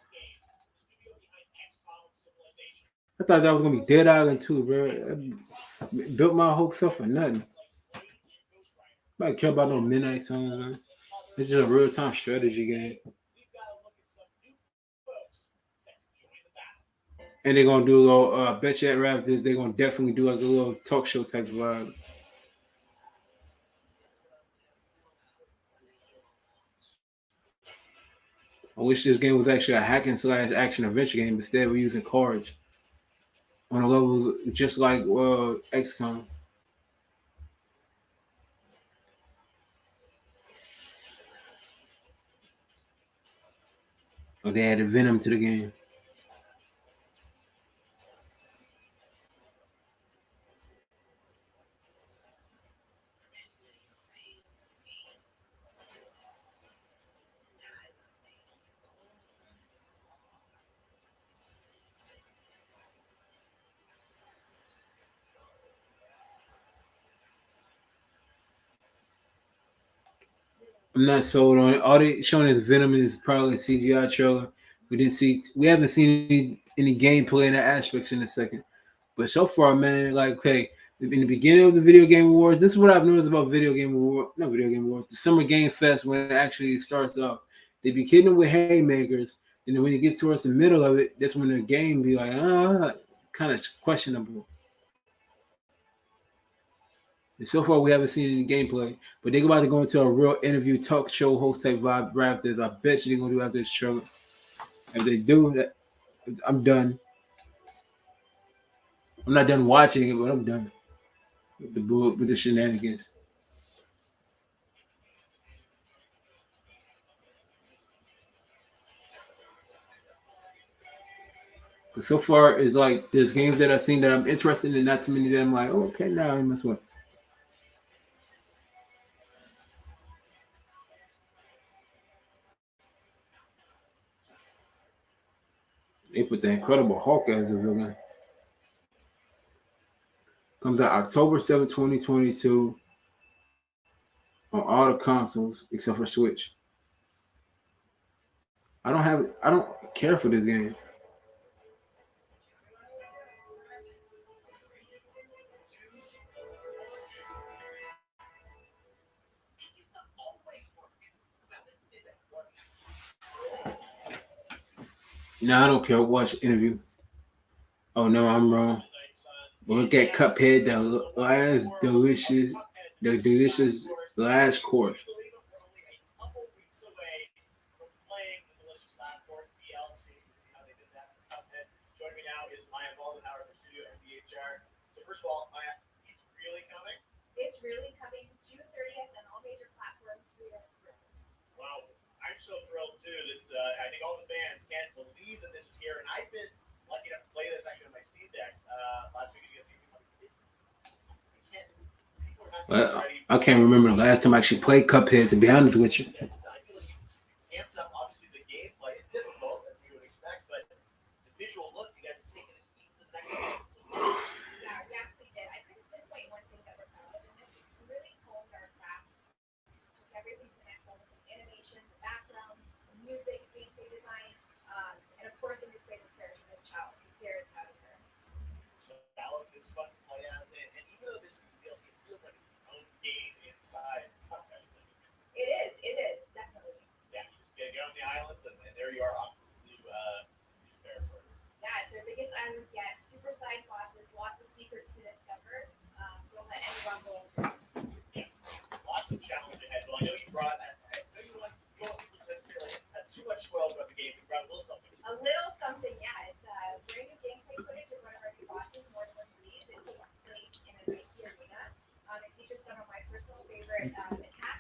I thought that was gonna be Dead Island 2, bro. I built my hopes up for nothing. Nobody care about no midnight songs, man. It's just a real time strategy game. And they're gonna do a little. Bet you at Raptors, they're gonna definitely do like a little talk show type of vibe. I wish this game was actually a hack and slash action adventure game. Instead, we're using cards on the levels just like XCOM. Or they added Venom to the game. I'm not sold on it. All they showing is Venom is probably a CGI trailer. We haven't seen any gameplay in the aspects in a second. But so far, man, like okay, in the beginning of the video game awards, this is what I've noticed about video game award, not video game awards, the Summer Game Fest when it actually starts off. They be kidding with haymakers, and then when it gets towards the middle of it, that's when the game be like, kind of questionable. And so far, we haven't seen any gameplay, but they're about to go into a real interview talk show host type vibe Raptors. I bet you they're gonna do after this trailer. If they do that, I'm done. I'm not done watching it, but I'm done with the shenanigans. But so far, it's like there's games that I've seen that I'm interested in, not too many that I'm like, oh, okay, now I must win. They put the Incredible Hulk as a villain. Comes out October 7th, 2022 on all the consoles except for Switch. I don't care for this game. No, I don't care. Watch the interview. Oh no, I'm wrong. Look at Cuphead, the last delicious last course. Well, I can't remember the last time I actually played Cuphead. To be honest with you,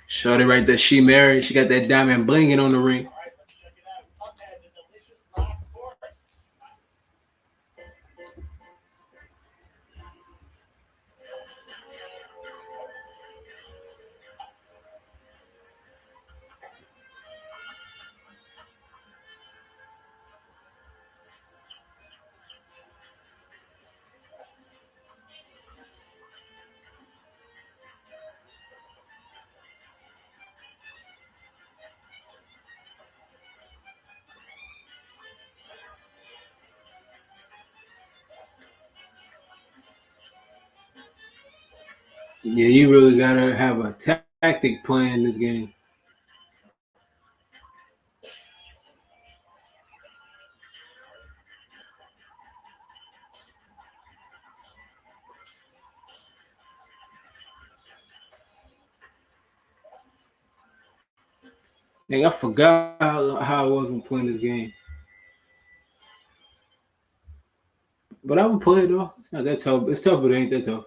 Shorty right there, she married. She got that diamond blinging on the ring. Yeah, you really gotta have a tactic plan in this game. Like, I forgot how I was when playing this game. But I would play it though. It's not that tough. It's tough, but it ain't that tough.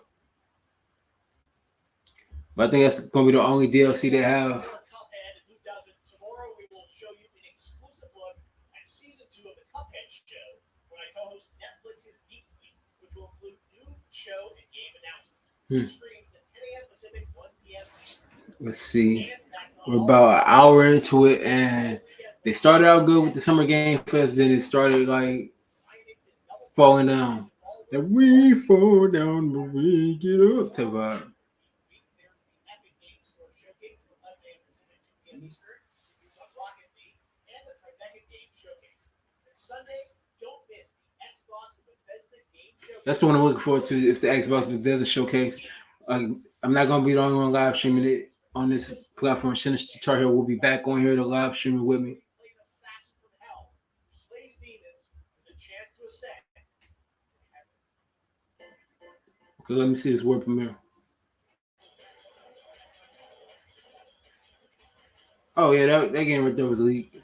But I think that's gonna be the only DLC they have. Hmm. Let's see. We're about an hour into it, and they started out good with the Summer Game Fest. Then it started like falling down. The we fall down, but we get up to vibe. That's the one I'm looking forward to. It's the Xbox Bethesda showcase. I'm not gonna be the only one live streaming it on this platform. Sinister Tar Heel will be back on here to live streaming with me. Okay, let me see this word premiere. Oh yeah, that game right there was leaked.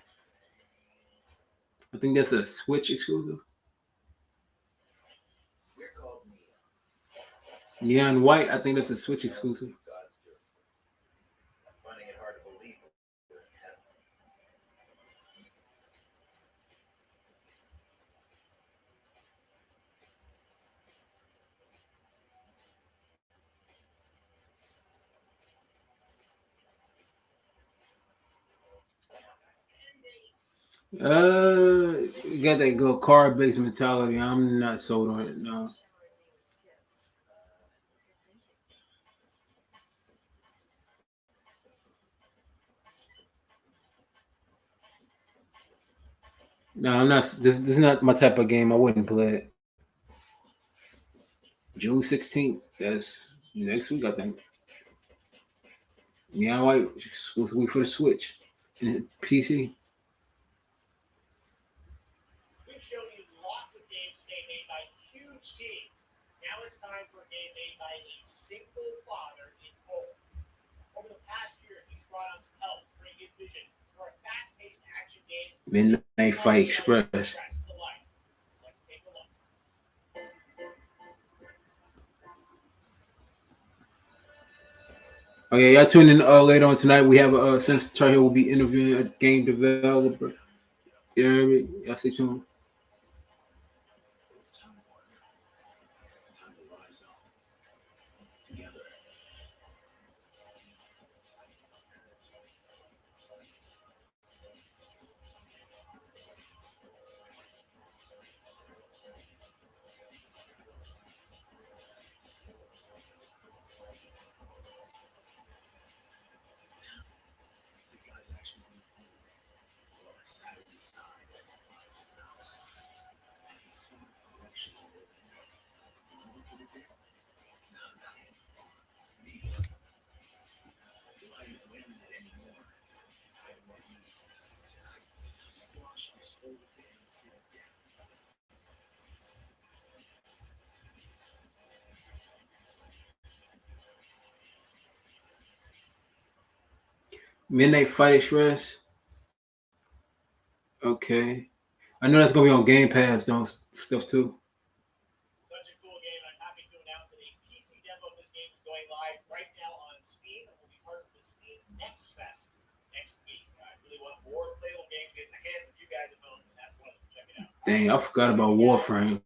I think that's a Switch exclusive. Neon White, I think that's a Switch exclusive. You got that go card based mentality. I'm not sold on it. No. No, I'm not. This is not my type of game. I wouldn't play it. June 16th. That's next week, I think. Yeah, I might exclusively for the Switch and PC. Midnight Fight Express. Oh yeah, y'all tune in later on tonight. We have Sinister Tar Heel will be interviewing a game developer. Yeah, y'all stay tuned. Midnight Fight Express. Okay. I know that's gonna be on Game Pass, don't stuff too. Dang, I forgot about Warframe.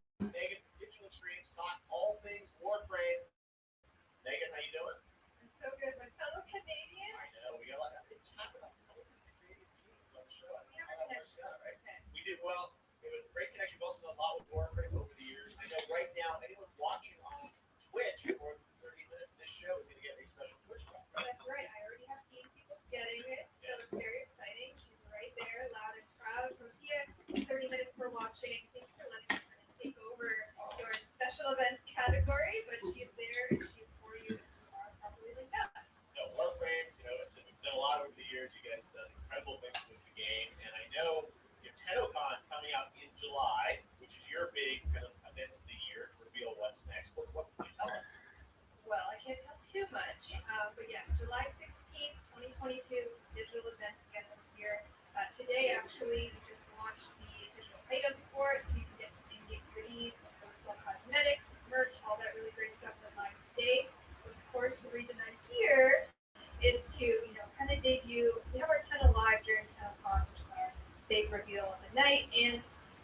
big reveal on the night, and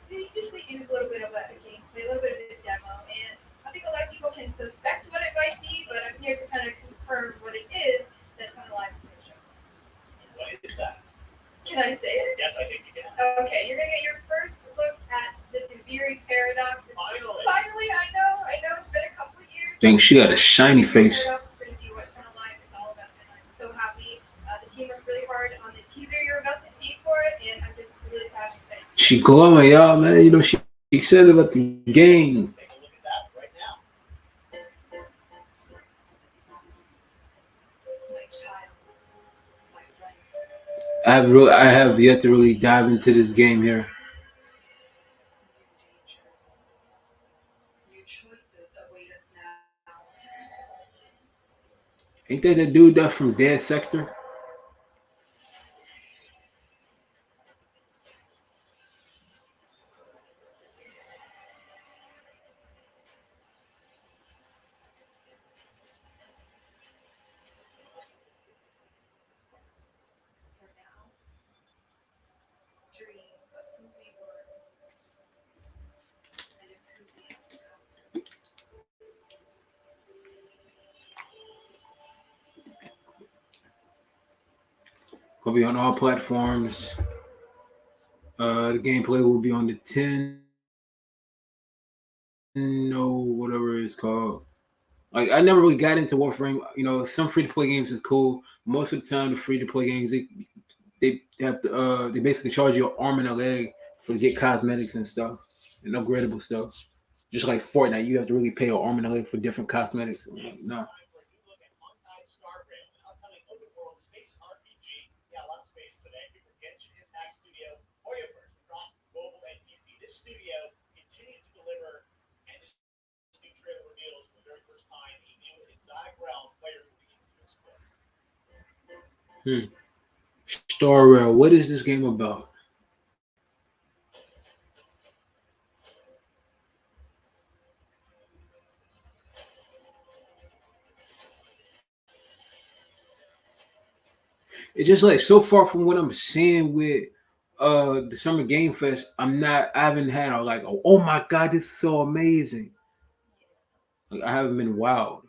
they usually use a little bit of a gameplay, a little bit of a demo, and I think a lot of people can suspect what it might be, but I'm here to kind of confirm what it is that's coming live in the show. What is that? Can I say it? Yes, I think you can. Okay, you're gonna get your first look at the Deviri paradox. Finally. Finally, I know it's been a couple of years. Dang, she got a shiny face. Paradox is gonna be what's coming live. It's all about, and I'm so happy. The team worked really hard on the teaser you're about to see for it, and I'm just really proud and excited. She glowing, y'all, man. You know, she excited about the game. Take a look at that right now. My child, my friend. I have yet to really dive into this game here. New choices await us now. Ain't that the dude that from Dead Sector? For now, dream of who we were and of who we have become. Gonna be on all platforms. The gameplay will be on the 10, no, whatever it's called. Like I never really got into Warframe. You know, some free to play games is cool. Most of the time, the free to play games they have to they basically charge you an arm and a leg for to get cosmetics and stuff and upgradable stuff. Just like Fortnite, you have to really pay an arm and a leg for different cosmetics. I'm like, no. Time for a new look at Honkai Star Rail, an upcoming open world space RPG. Yeah, a lot of space today. People Genshin Impact Studio, Hoyoverse across mobile and PC. This studio continues to deliver, and this new trailer reveals for the very first time a new exotic realm players will be able to explore. Hmm. Star Rail, what is this game about? It's just like so far from what I'm seeing with the Summer Game Fest, I haven't had a like oh my god, this is so amazing. Like I haven't been wowed.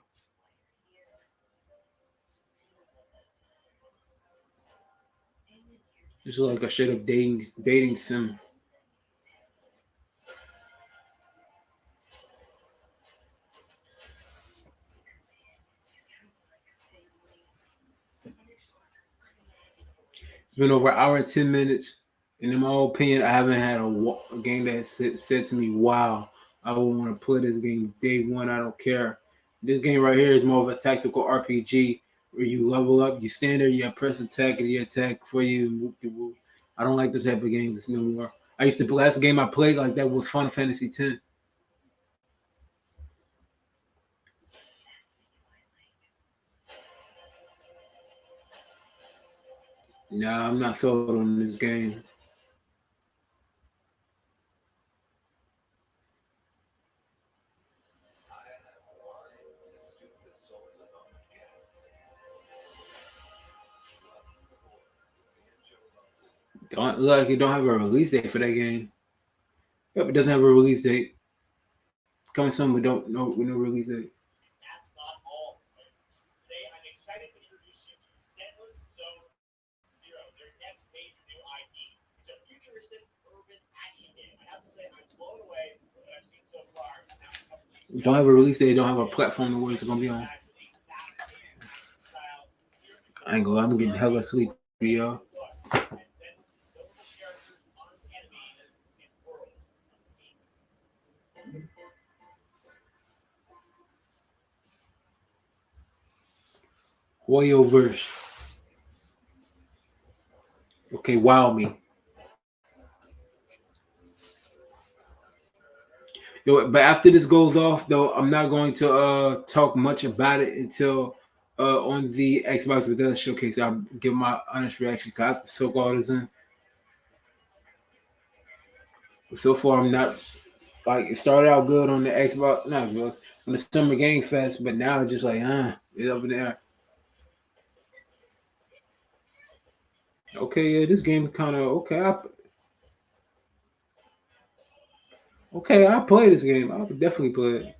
It's like a straight up dating sim. It's been over an hour and 10 minutes, and in my opinion, I haven't had a game that said to me, "Wow, I would want to play this game day one. I don't care." This game right here is more of a tactical RPG where you level up, you stand there, you press attack, and you attack for you. Move to move. I don't like those type of games no more. I used to last game I played like that was Final Fantasy X. Nah, I'm not sold on this game. Don't look like it don't have a release date for that game. Yep, it doesn't have a release date. Coming soon, but don't no with no release date. And that's not all, players. Today, I'm excited to introduce you to Zenless Zone Zero, their next major new IP. It's a futuristic urban action game. I have to say, I'm blown away with what I've seen so far. Now, a couple weeks ago, Don't have a release date. Don't have a platform where it's gonna be on. back with a fascinating style. Here is I ain't gonna. I'm getting hella sleepy, y'all. look at Zenless' notable characters, armed enemies, and world of gaming. Hoyoverse. Okay, wow me. Yo, but after this goes off, though, I'm not going to talk much about it until on the Xbox Bethesda showcase. I'll give my honest reaction. Cause I have to soak all this in. But so far, I'm not like it started out good on the Xbox, not good on the Summer Game Fest, but now it's just like, it's up in the air. Okay, yeah, this game kind of okay. Okay, I'll play this game. I'll definitely play it.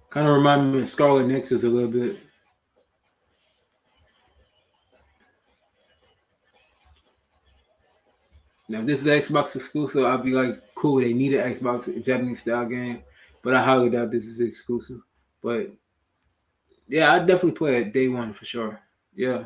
Kind of remind me of Scarlet Nexus a little bit. Now, if this is Xbox exclusive, I'd be like, cool, they need an Xbox Japanese style game. But I highly doubt this is exclusive. But yeah, I'd definitely play it day one for sure. Yeah.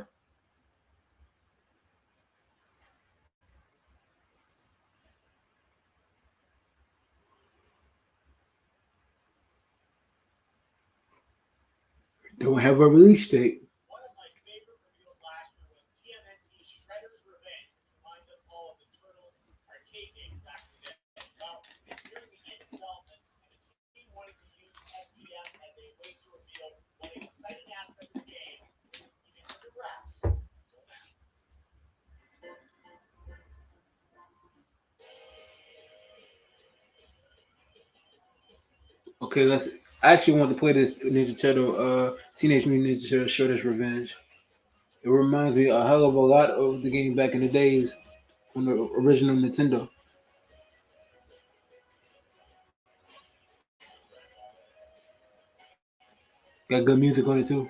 Don't have a release date. One of my favorite reveals last year was TMNT Shredder's Revenge, which reminds us all of the Turtles arcade game back in the day. Well, it's nearing the end of development, and the team wanted to use FGF as a way to reveal one exciting aspect of the game that was keeping under wraps until now. Okay, let's. I actually want to play this Ninja Turtle, Teenage Mutant Ninja Turtle Shredder's Revenge. It reminds me a hell of a lot of the game back in the days on the original Nintendo. Got good music on it too.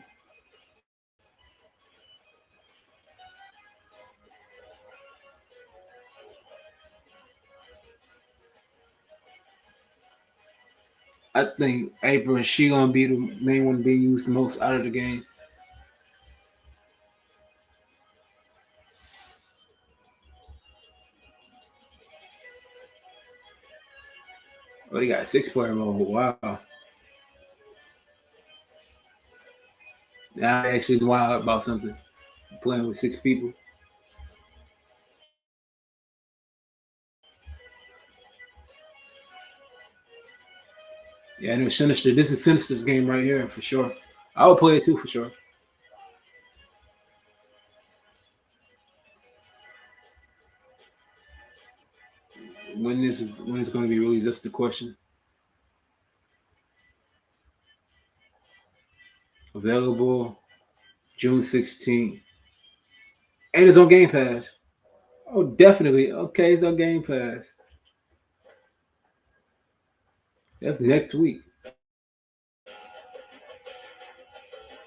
I think April, she gonna be the main one being used the most out of the game. Oh, they got six-player mode. Wow. Now I actually wild about something. Playing with six people. Yeah, I know Sinister. This is Sinister's game right here for sure. I would play it too for sure. When it's going to be released? That's the question. Available June 16th, and it's on Game Pass. Oh, definitely. Okay, it's on Game Pass. That's next week.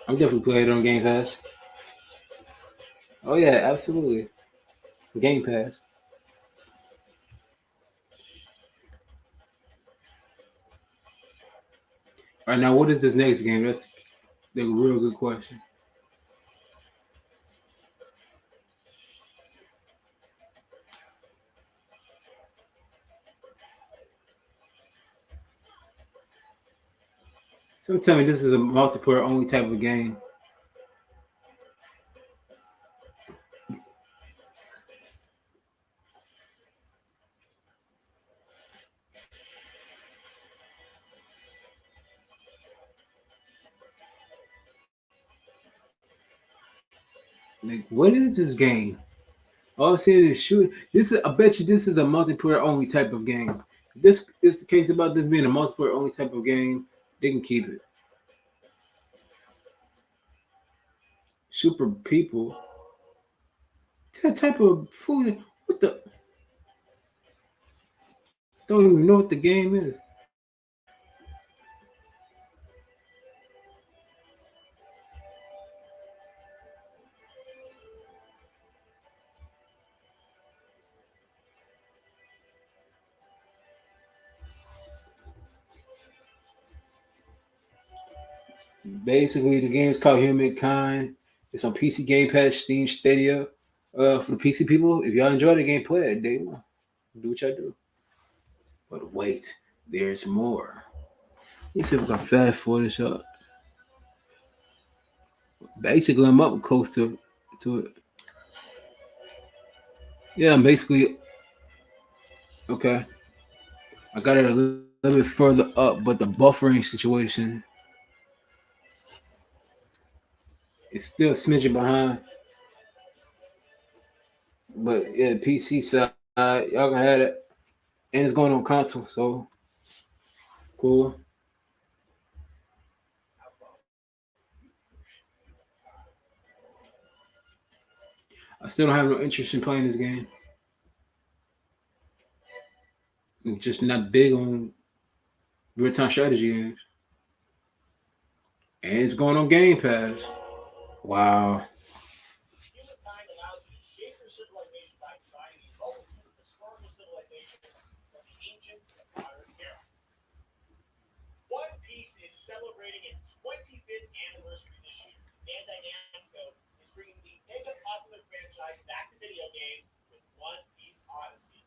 I'm definitely playing it on Game Pass. Oh yeah, absolutely. Game Pass. All right, now what is this next game? That's the real good question. So tell me this is a multiplayer only type of game. Like, what is this game? All I'm saying is shoot. This is. I bet you this is a multiplayer only type of game. If this is the case about this being a multiplayer only type of game, they can keep it. Super people. That type of food. What the? Don't even know what the game is. Basically, the game is called Humankind. It's on PC Game Pass, Steam, Stadia. For the PC people, if y'all enjoy the game, play it day one. Do what y'all do. But wait, there's more. Let's see if I can fast forward this up. Basically, I'm up close to it. Yeah, I'm basically okay. I got it a little bit further up, but the buffering situation is still a smidgen behind. But yeah, PC side, y'all can have it, and it's going on console, so cool. I still don't have no interest in playing this game. I'm just not big on real time strategy games. And it's going on Game Pass. Wow. Humankind allows you to shape your civilization by combining a multitude of historical civilizations from the ancient to the modern era. One Piece is celebrating its 25th anniversary this year. Bandai Namco is bringing the mega popular franchise back to video games with One Piece Odyssey.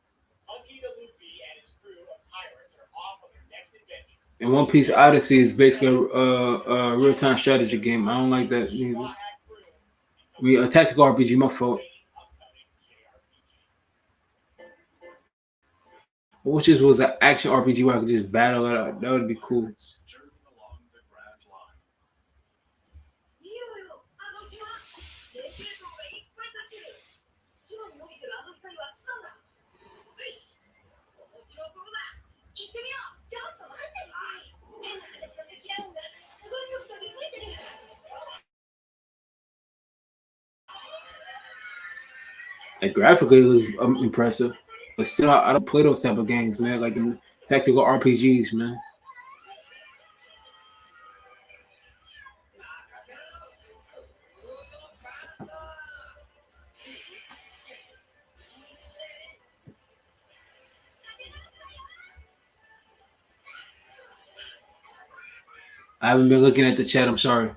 Monkey D. Luffy and his crew of pirates are off on their next adventure. And One Piece Odyssey is basically a real time strategy game. I don't like that either. Straw Hat crew I becomes mean, a the tactical RPG, my fault. main upcoming JRPG. I wish this was an action RPG where I could just battle it out. That would be cool. Journey along the Grand Line. いいよよ、あの島。霊系統がいっぱい立ってる。空に伸びてるあの光は何だ。よし。面白そうだ。行ってみよう。ちょっと待って。変な形の積乱雲がすごい速度で増えてる。Like graphically, it looks impressive, but still, I don't play those type of games, man. Like the tactical RPGs, man. I haven't been looking at the chat. I'm sorry.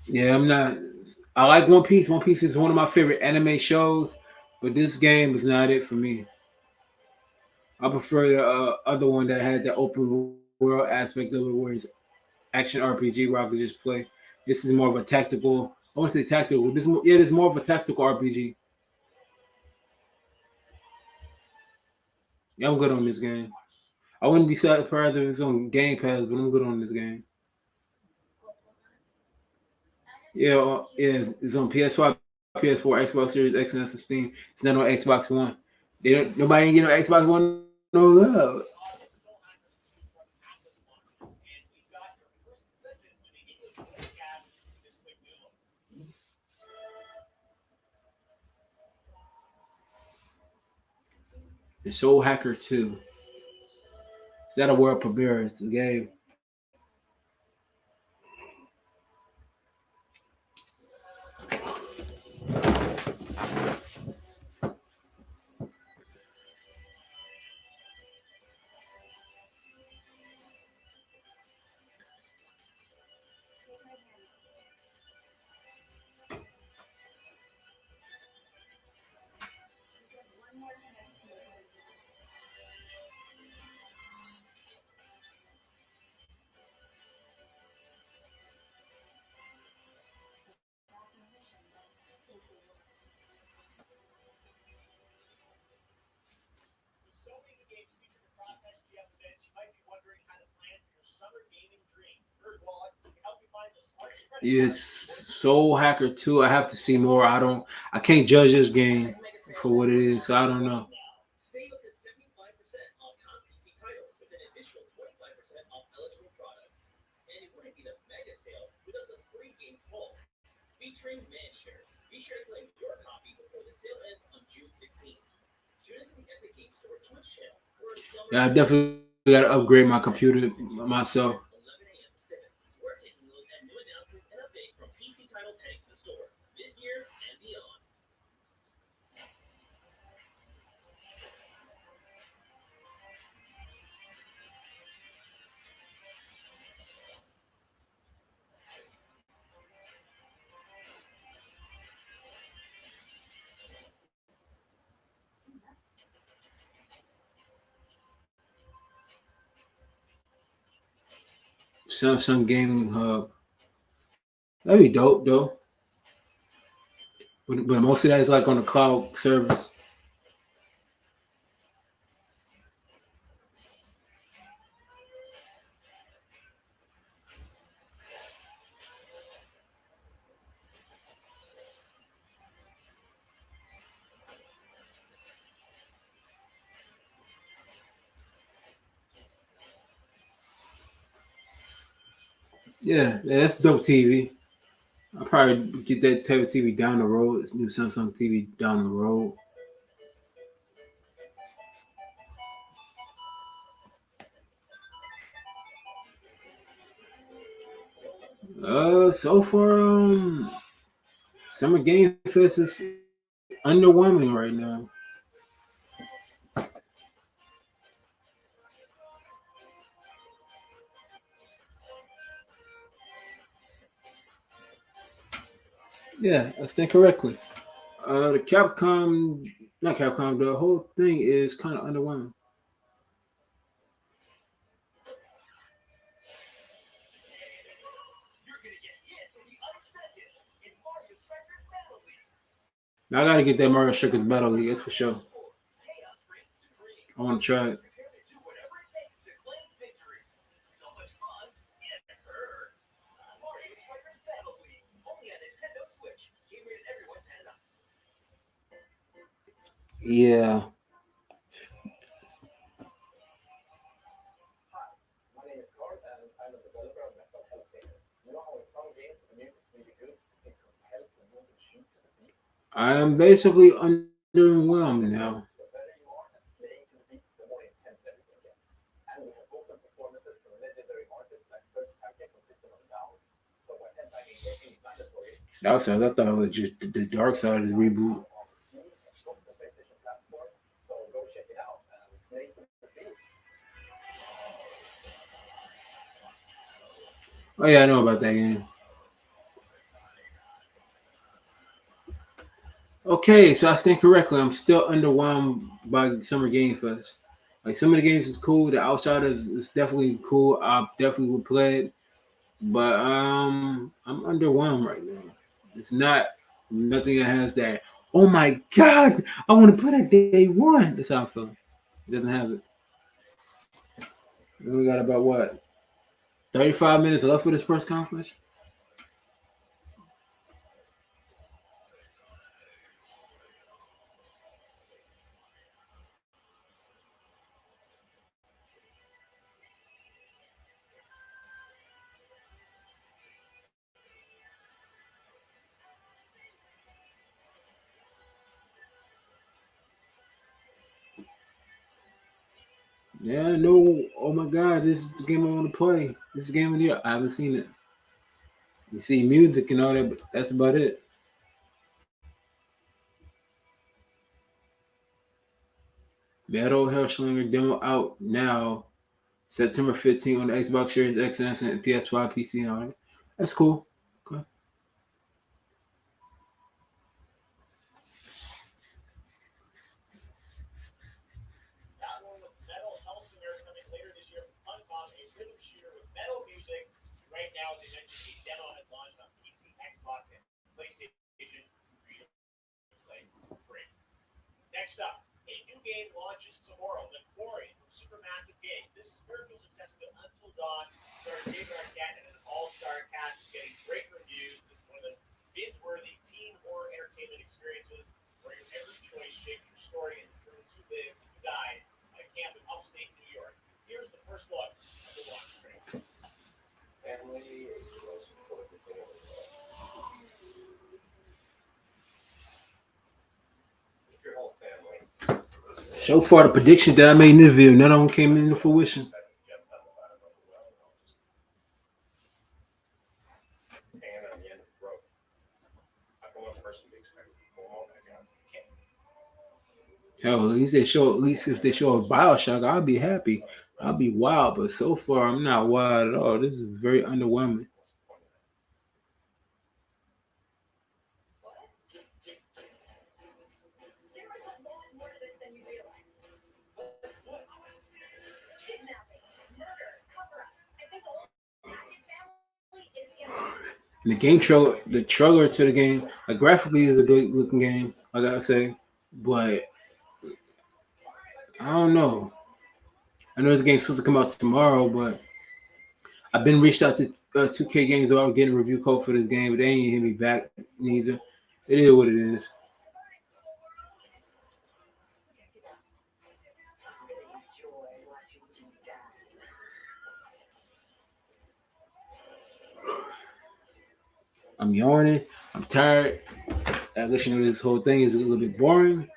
Yeah, I'm not. I like One Piece. One Piece is one of my favorite anime shows, but this game is not it for me. I prefer the other one that had the open world aspect of it, where it's action RPG where I could just play. This is more of a tactical. I want to say tactical. Yeah, there's more of a tactical RPG. Yeah, I'm good on this game. I wouldn't be surprised if it's on Game Pass, but I'm good on this game. Yeah, it's on PS5, PS4, Xbox Series X, and that's on Steam. It's not on Xbox One. They don't. Nobody ain't getting no Xbox One. No love. This August, Soul Hackers 2 from Atlas launches, and we've got your first listen to the English broadcast with this quick new look. The Soul Hacker 2. Is that a world premiere? It's a game. With so many games featured across SGF events, you might be wondering how to plan for your summer gaming dream. NerdWallet can help you find the smartest credit Yes, card. Soul Hacker 2. I have to see more. I can't judge this game for what it is, so I don't know. Save up to 75% off top PC titles with an additional 25% off eligible products. And it wouldn't be the mega sale without the free games vault featuring Maneater. Be sure to claim your copy before the sale ends on June 16th. Tune into the Epic Games Store Twitch channel for a summer Yeah, I definitely got to upgrade my computer myself. 11 a.m. Pacific. We're taking a look at new announcements and updates from PC titles heading to the store this year and beyond. Samsung Gaming Hub. That'd be dope though. But most of that is like on the cloud service. Yeah, that's dope TV. I'll probably get that type of TV down the road. This new Samsung TV down the road. So far, Summer Game Fest is underwhelming right now. Yeah, I stand correctly. The Capcom, not Capcom, the whole thing is kind of underwhelming. Now I gotta get that Mario Strikers Battle League, that's for sure. I want to try it. Yeah, My name is Carl, and I'm a developer of mental health singer. You know how in some games the music's really good, it can compel to move the sheep to the beat. I am basically underwhelmed now. The better you are at slaying to the beat, the more intense everything gets. And we have vocal performances from legendary artists like Serge Tankian from System of a Down. So when headlining gaming is mandatory, Also, I thought it was just the Dark Side of the reboot. now on Steam, Xbox, and PlayStation platforms. So go check it out and slay to the beat. Oh yeah, I know about that game. Okay, so I stand correctly. I'm still underwhelmed by Summer Game Fest. Like some of the games is cool. The Outsiders is definitely cool. I definitely would play it, but I'm underwhelmed right now. It's not nothing that has that. Oh my god, I want to play that day one. That's how I'm feeling. It doesn't have it. We only got about what 35 minutes left for this press conference. Yeah, no. Oh my god, this is the game I want to play. This is the game of the year. I haven't seen it. You see music and all that, but that's about it. Battle Hellslinger demo out now, September 15th on the Xbox Series X and PS5, PC, and all that. That's cool. Okay. That one was Metal Hellsinger coming later this year from Funcom, a rhythm shooter with metal music. Right now, as I mentioned, the demo has launched on PC, Xbox, and PlayStation for you to play for free. Next up, a new game launches tomorrow, The Quarry from Supermassive Games. This spiritual successor to Until Dawn stars David Arquette and an all-star cast is getting great reviews. This is one of the binge-worthy teen horror entertainment experiences where your every choice shapes your story and determines who lives and who dies at a camp in upstate New York. Here's the first look at the launch trailer. Family is the most important thing in the world. If your whole family So far, the predictions that I made in this video, none of them came into fruition. hanging on the end of the rope. How can one person be expected to pull all that out? You can't. Hell, at least they show. At least if they show a Bioshock, I'll be happy. I'll be wild. But so far, I'm not wild at all. This is very underwhelming. There is a lot more to this than you realize. Kidnapping, murder, cover-ups. I think the whole package And the trailer to the game, like graphically, is a good looking game. I gotta say, but I don't know. I know this game's supposed to come out tomorrow, but I've been reached out to 2K Games about getting a review code for this game, but they ain't hit me back neither. It is what it is. I'm yawning. I'm tired. I guess you know this whole thing is a little bit boring.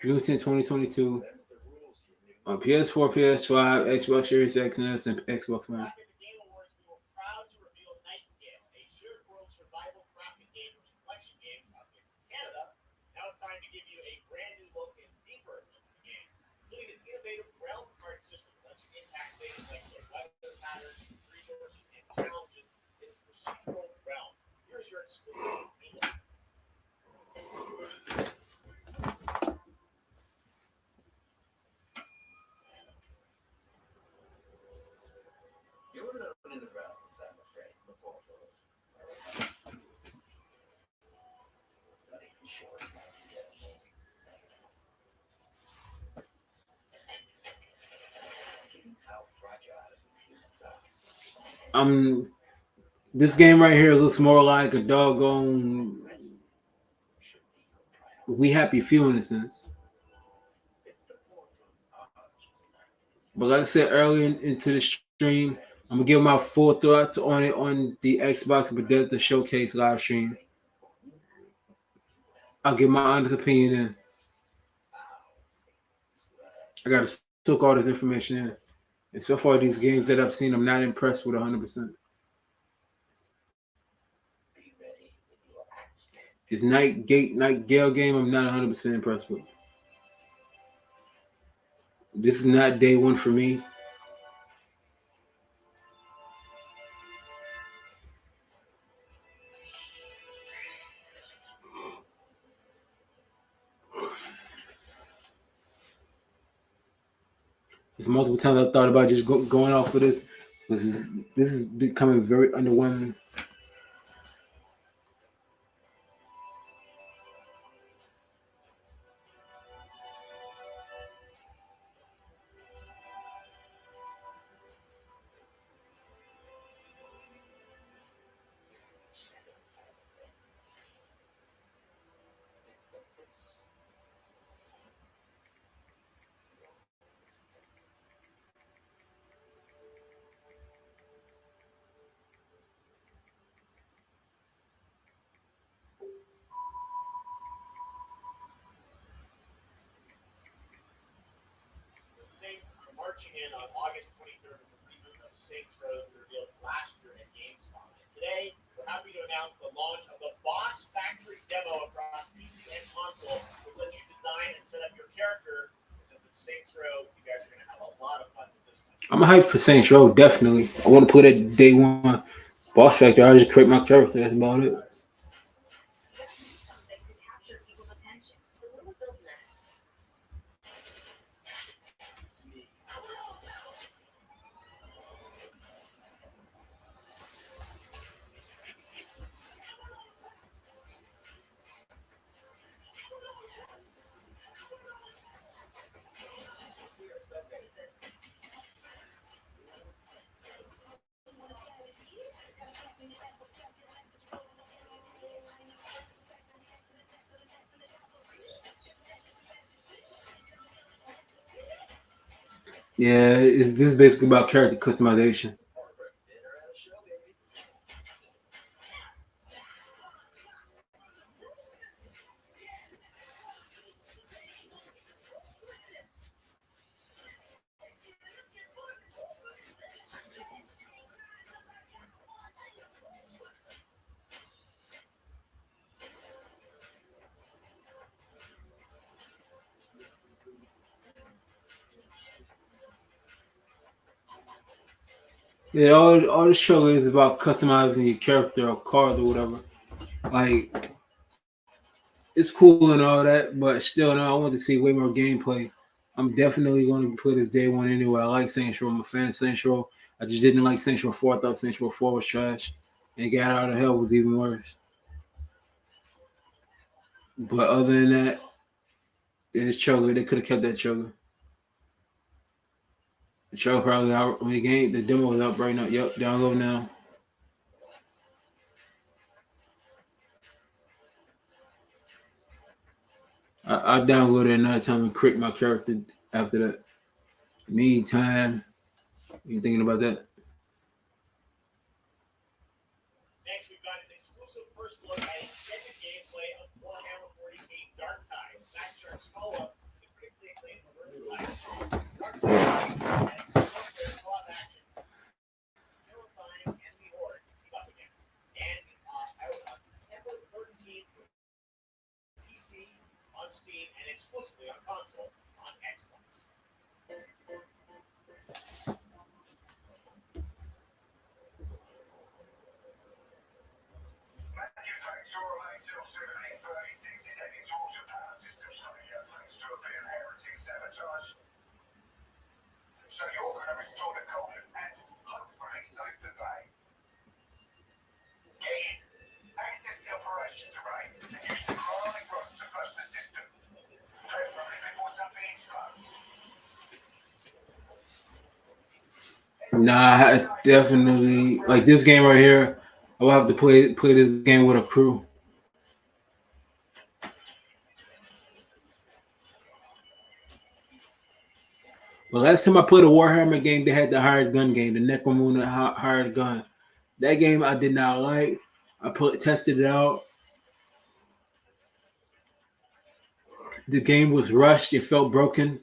June 10, 2022 on PS4, PS5, Xbox Series X and S, and Xbox One. Back at the Game Awards, we were proud to reveal Nightingale, a shared world survival crafting game from Collection Games out here in Canada. Now it's time to give you a brand new look and deeper look at the game, including its innovative realm card system that lets you impact things like the weather patterns, resources, and challenges in its procedural realm. Here's your exclusive media. You ever known in the realms, I'm afraid, the portals not even sure how to get them. How fragile humans are. This game right here looks more like a doggone We Happy Few in a sense. It's the portal arch united. But like I said earlier into the stream, I'm gonna give my full thoughts on it on the Xbox Bethesda Showcase live stream. I'll give my honest opinion in. I gotta soak all this information in. And so far, these games that I've seen, I'm not impressed with 100%. Be ready with your axe. This Night Gale game, I'm not 100% impressed with. This is not day one for me. There's multiple times I thought about just going off for this. This is becoming very underwhelming. The Saints are marching in on August 23rd with the reboot of Saints Row revealed last year at Gamescom. And today, we're happy to announce the launch of the Boss Factory demo across PC and console, which lets you design and set up your character. So with Saints Row, you guys are going to have a lot of fun with this one. I'm hyped for Saints Row, definitely. I want to play that day one. Boss Factor, I'll just create my character. That's about it. Something to capture people's attention. So what would build next? Yeah, this is basically about character customization. Dinner at a show, baby. Yeah, all the show is about customizing your character or cars or whatever. Like it's cool and all that, but still, no, I want to see way more gameplay. I'm definitely going to play this day one anyway. I like Saints Row. I'm a fan of Saints Row. I just didn't like Saints Row 4. I thought Saints Row 4 was trash. And Get Out of Hell was even worse. But other than that, it's Choga. They could have kept that Choga. The Choga probably out when the game, the demo was up right now. Yep, download now. I downloaded it another time and create my character after that. Meantime, you thinking about that? Next, we've got an exclusive first look at extended gameplay of Warhammer 40k Dark Tide. Backshark's follow-up to the critically acclaimed Tide story. Dark Tide has co-op action, terrifying enemy horde to team up against. And it's out on September 13th for PC, on Steam, and exclusively on console on Xbox. So you're going to restore the colony and hopefully save the day. Get in. Access the operations array and use the crawling rod to flush the system. Preferably before something explodes. Nah, it's definitely like this game right here. I will have to play this game with a crew. But last time I played a Warhammer game, they had the hired gun game, the Necromuna hired gun. That game I did not like. Tested it out. The game was rushed. It felt broken.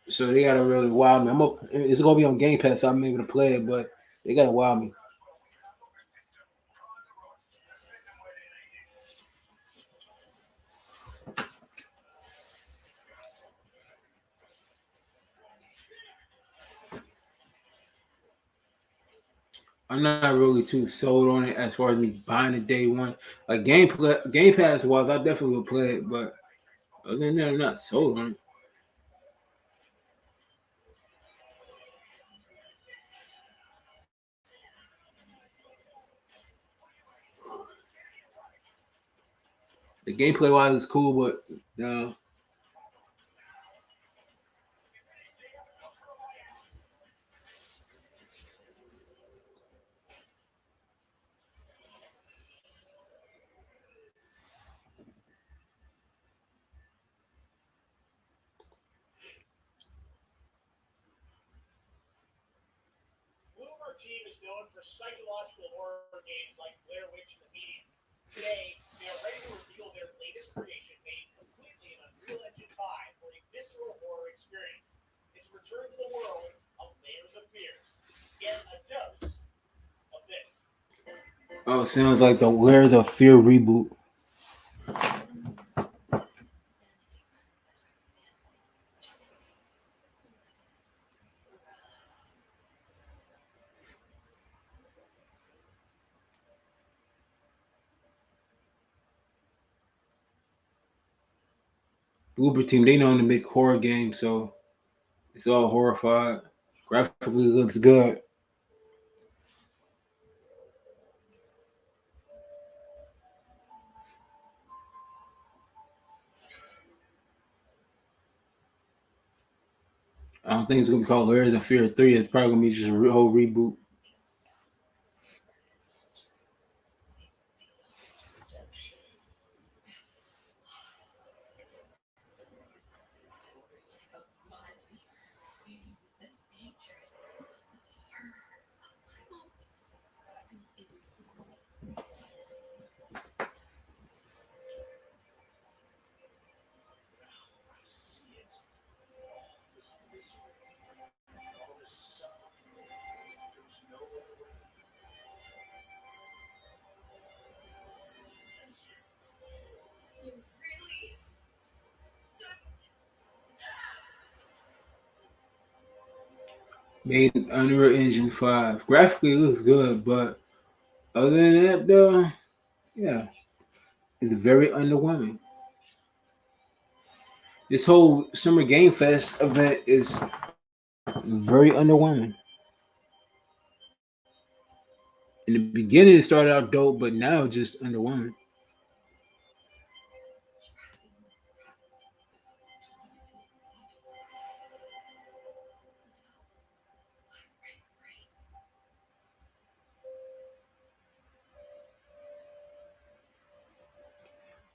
So they gotta really wow me. It's gonna be on Game Pass, so I'm able to play it, but they gotta wow me. I'm not really too sold on it as far as me buying it day one. Like Game Pass was, I definitely would play it, but other than that, I'm not sold on it. The gameplay wise is cool, but Bloomer Team is known for psychological horror games like Blair Witch and The Medium. Today, they are ready to reveal their latest creation made completely in Unreal Engine 5 for a visceral horror experience. It's a return to the world of Layers of Fears. Get a dose of this. oh, it sounds like the Layers of Fear reboot. Bloober Team, they know how to make horror games, so it's all horrified. Graphically looks good. I don't think it's gonna be called Layers of Fear 3. It's probably gonna be just a whole reboot. Made in Unreal Engine 5. Graphically it looks good, but other than that, though, yeah, it's very underwhelming. this whole Summer Game Fest event is very underwhelming. In the beginning, it started out dope, but now just underwhelming.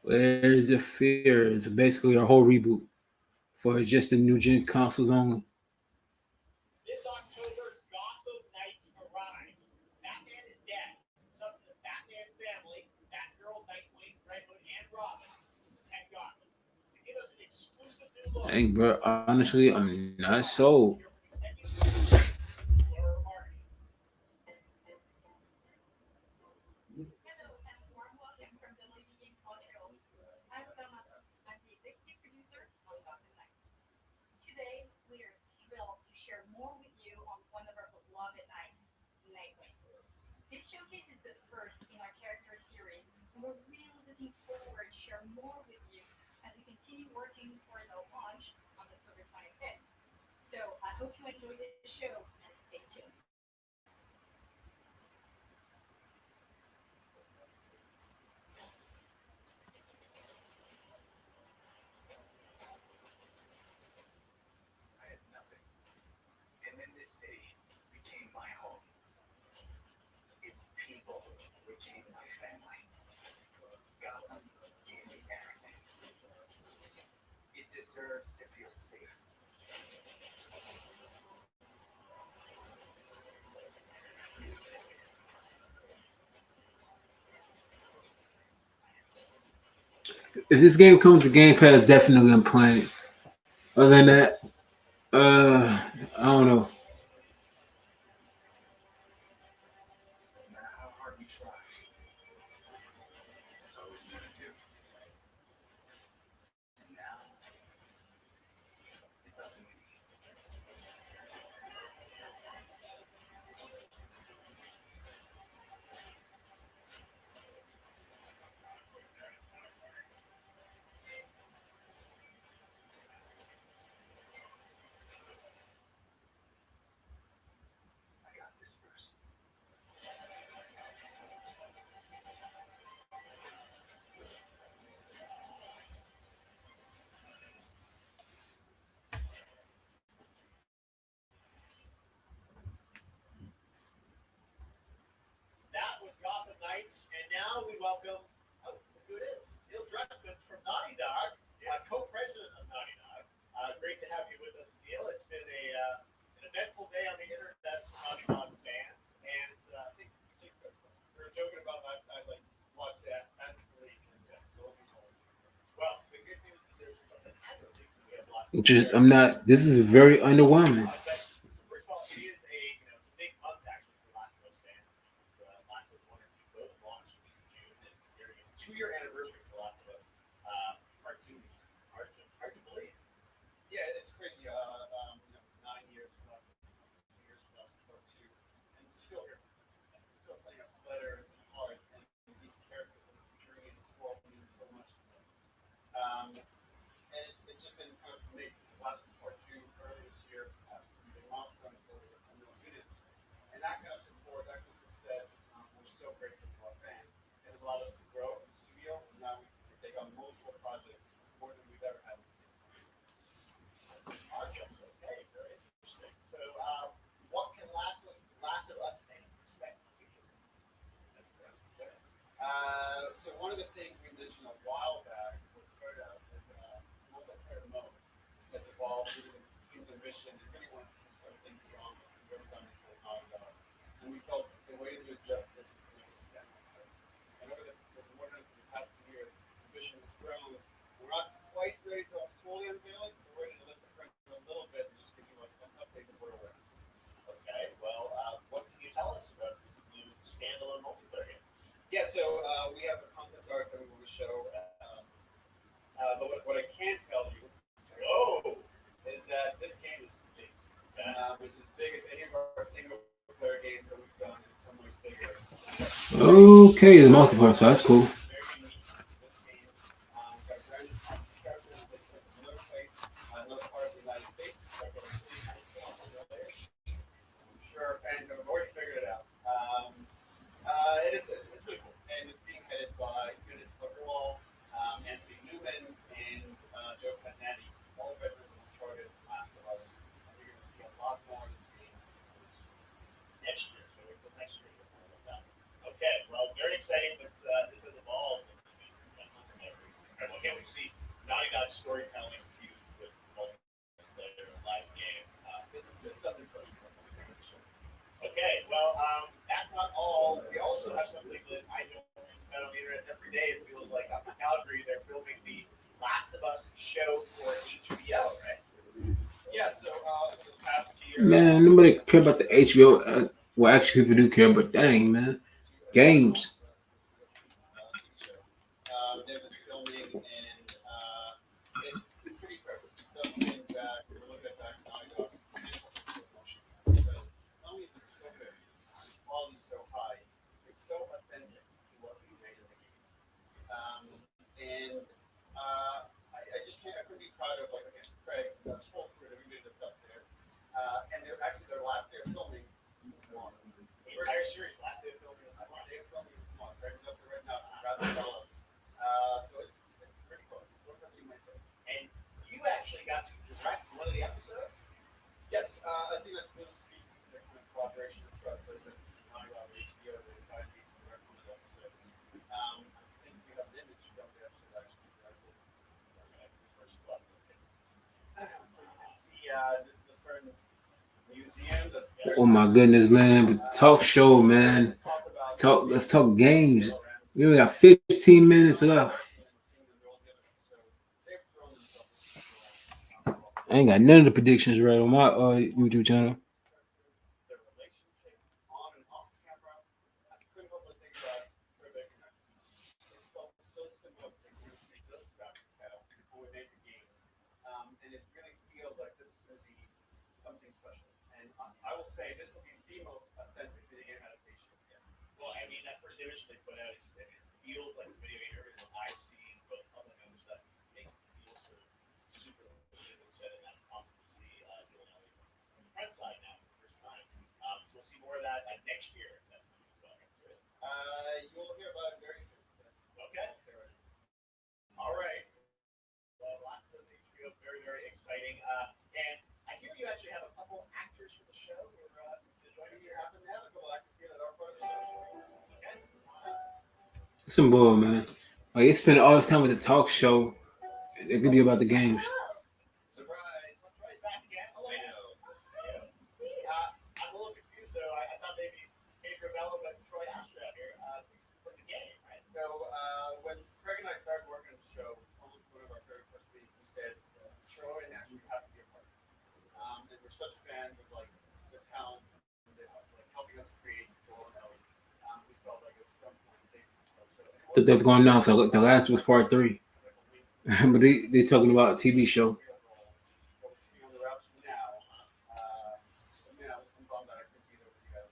Where's the fear? It's basically a whole reboot for just the new gen consoles only. This October, Gotham Knights arrives. Batman is dead. It's up to the Batman family, Batgirl, Nightwing, Red Hood, and Robin to protect Gotham. To give us an exclusive new look, Dang, bro. Honestly, I'm not sold. here from executive producer Laura Martin. Hello and warm welcome from the Living Games Montreal. I'm Ramat. I'm the executive producer on Gotham Knights. Today, we're thrilled to share more with you on one of our beloved knights, Nightwing. This showcase is the first in our character series, and we're really looking forward to share more with you as we continue working towards our launch on October 25th. So I hope you enjoy the show and stay tuned. I had nothing. And then this city became my home. Its people became my family. Gotham gave me everything. It deserves to feel safe. If this game comes to Game Pass, definitely I'm playing it. Other than that, I don't know. No matter how hard we try, it's always been a two. And now, it's up to me. I got this first. That was Gotham Knights, and now we welcome, oh, look who it is, Neil Druckmann from Naughty Dog, co-president of Naughty Dog. Great to have you with us, Neil. It's been an eventful day on the internet for Naughty Dog fans, and I think we were joking about I like watched that League and Golden Goal. Well, the good news is there's something as a league. We have lots of Just I'm not. This is very underwhelming. but first of all, it is it's a big month actually for Last of Us fans. It's, Last of Us 1 and 2 both launched in June. It's nearing a 2-year anniversary for Last of Us Part 2. It's hard to believe. Yeah, it's crazy. 9 years plus, 2 years plus, Part 2, and we're still here. We're still sending us letters and cards, and these characters and this journey and this world means so much to them. And it's just been kind of amazing. Last was Part 2 earlier this year, the milestone is over 1 million units, and that kind of support, that kind of success, we're so grateful to our fans. It has allowed us to grow as a studio, and now we can take on multiple projects, more than we've ever had at the same time. Projects, okay, very interesting. So, what can Last of Us fans expect in the future? So one of the things we mentioned a while back was sort of multiplayer mode that's evolved through the team's mission and really wanted to do something beyond what we've ever done before Naughty Dog. And we felt the way to do justice is to extend that. And over the past 2 years, the mission has grown. We're not quite ready to fully unveil it, but we're ready to lift the curtain a little bit and just give you an update of where we're at. Okay, well, what can you tell us about this new standalone multiplayer game? Yeah, so we have a concept art that we want to show. But what I can tell you, is that this game is big. It's as big as any of our single-player games that we've done, in some ways bigger. Okay, the multiplayer, so that's cool. Very unique. This game got a brand new character that takes place in another place. exciting, but this has evolved. Incredible. Again, we see Naughty Dog storytelling fused with multiplayer live game. It's something special. Okay, well, that's not all. We also have something that I don't read on the internet every day. It feels like up in Calgary, they're filming the Last of Us show for HBO, right? Yeah, so for the past year, Man, nobody care about the HBO. Well, actually, people do care, but dang, man, games. TV show. They've been filming, and it's pretty incredible. Stuff looking back, we're looking at back Naughty Dog, it's so emotional because not only is it so good, the quality's so high, it's so authentic to what we made in the game. And I just can't, I couldn't be proud of like again, Craig, the whole crew, everybody that's up there. And they're actually their last day of filming is tomorrow. The entire series, last day of filming is Last tomorrow. day of filming is tomorrow. Craig's up there right now, wrapping it all up. So it's pretty cool. What about you, Michael? And you actually got to direct one of the episodes. Yes, I think that really speaks to the kind of cooperation and trust that exists between Naughty Dog and HBO. They invited me to direct one of the episodes. I think we have an image from the episode actually directed. First blood. So you can see this is a certain museum that Oh my goodness, man! But talk show, man. talk about Let's talk games. all around. We only got 15 minutes left. And seeing them all together. So they've thrown themselves into I ain't got none of the predictions right on my YouTube channel. their relationship on and off camera. I couldn't help but think about Rebecca and I. It felt so similar to the chemistry built throughout the tale before we made the game. And it really feels like this is going to be something special. And I will say this will be the most authentic video game adaptation yet. Well, I mean, that first image they put out is, it feels like the video game everything I've seen, both public and other stuff, makes it feel sort of super legit and set, and that's awesome to see doing that on the front side now for the first time. So we'll see more of that next year. That's coming as well. You'll hear about it very soon. Okay. All right. Well, Last of Us HBO, very, very exciting. And I hear you actually have a couple actors for the show who are joining You you. happen to have a couple actors here that are part of the show. Okay. It's some bull, man. Like they spend all this time with the talk show. It could be about the games. Surprise! Right back again. Hello. I know. I'm a little confused though. I thought maybe Pedro Bello, but Troy Astra out here for the game, right? So when Craig and I started working on the show, almost one of our very first meetings, we said, Troy and Ashley have to be a part. And we're such fans of like the talent and like helping us create Joel and Ellie. We felt like it was some point they That that's going down. So the last was part 3, but they talking about a TV show. focusing on the routes now. I'm bummed that I couldn't be there with you guys.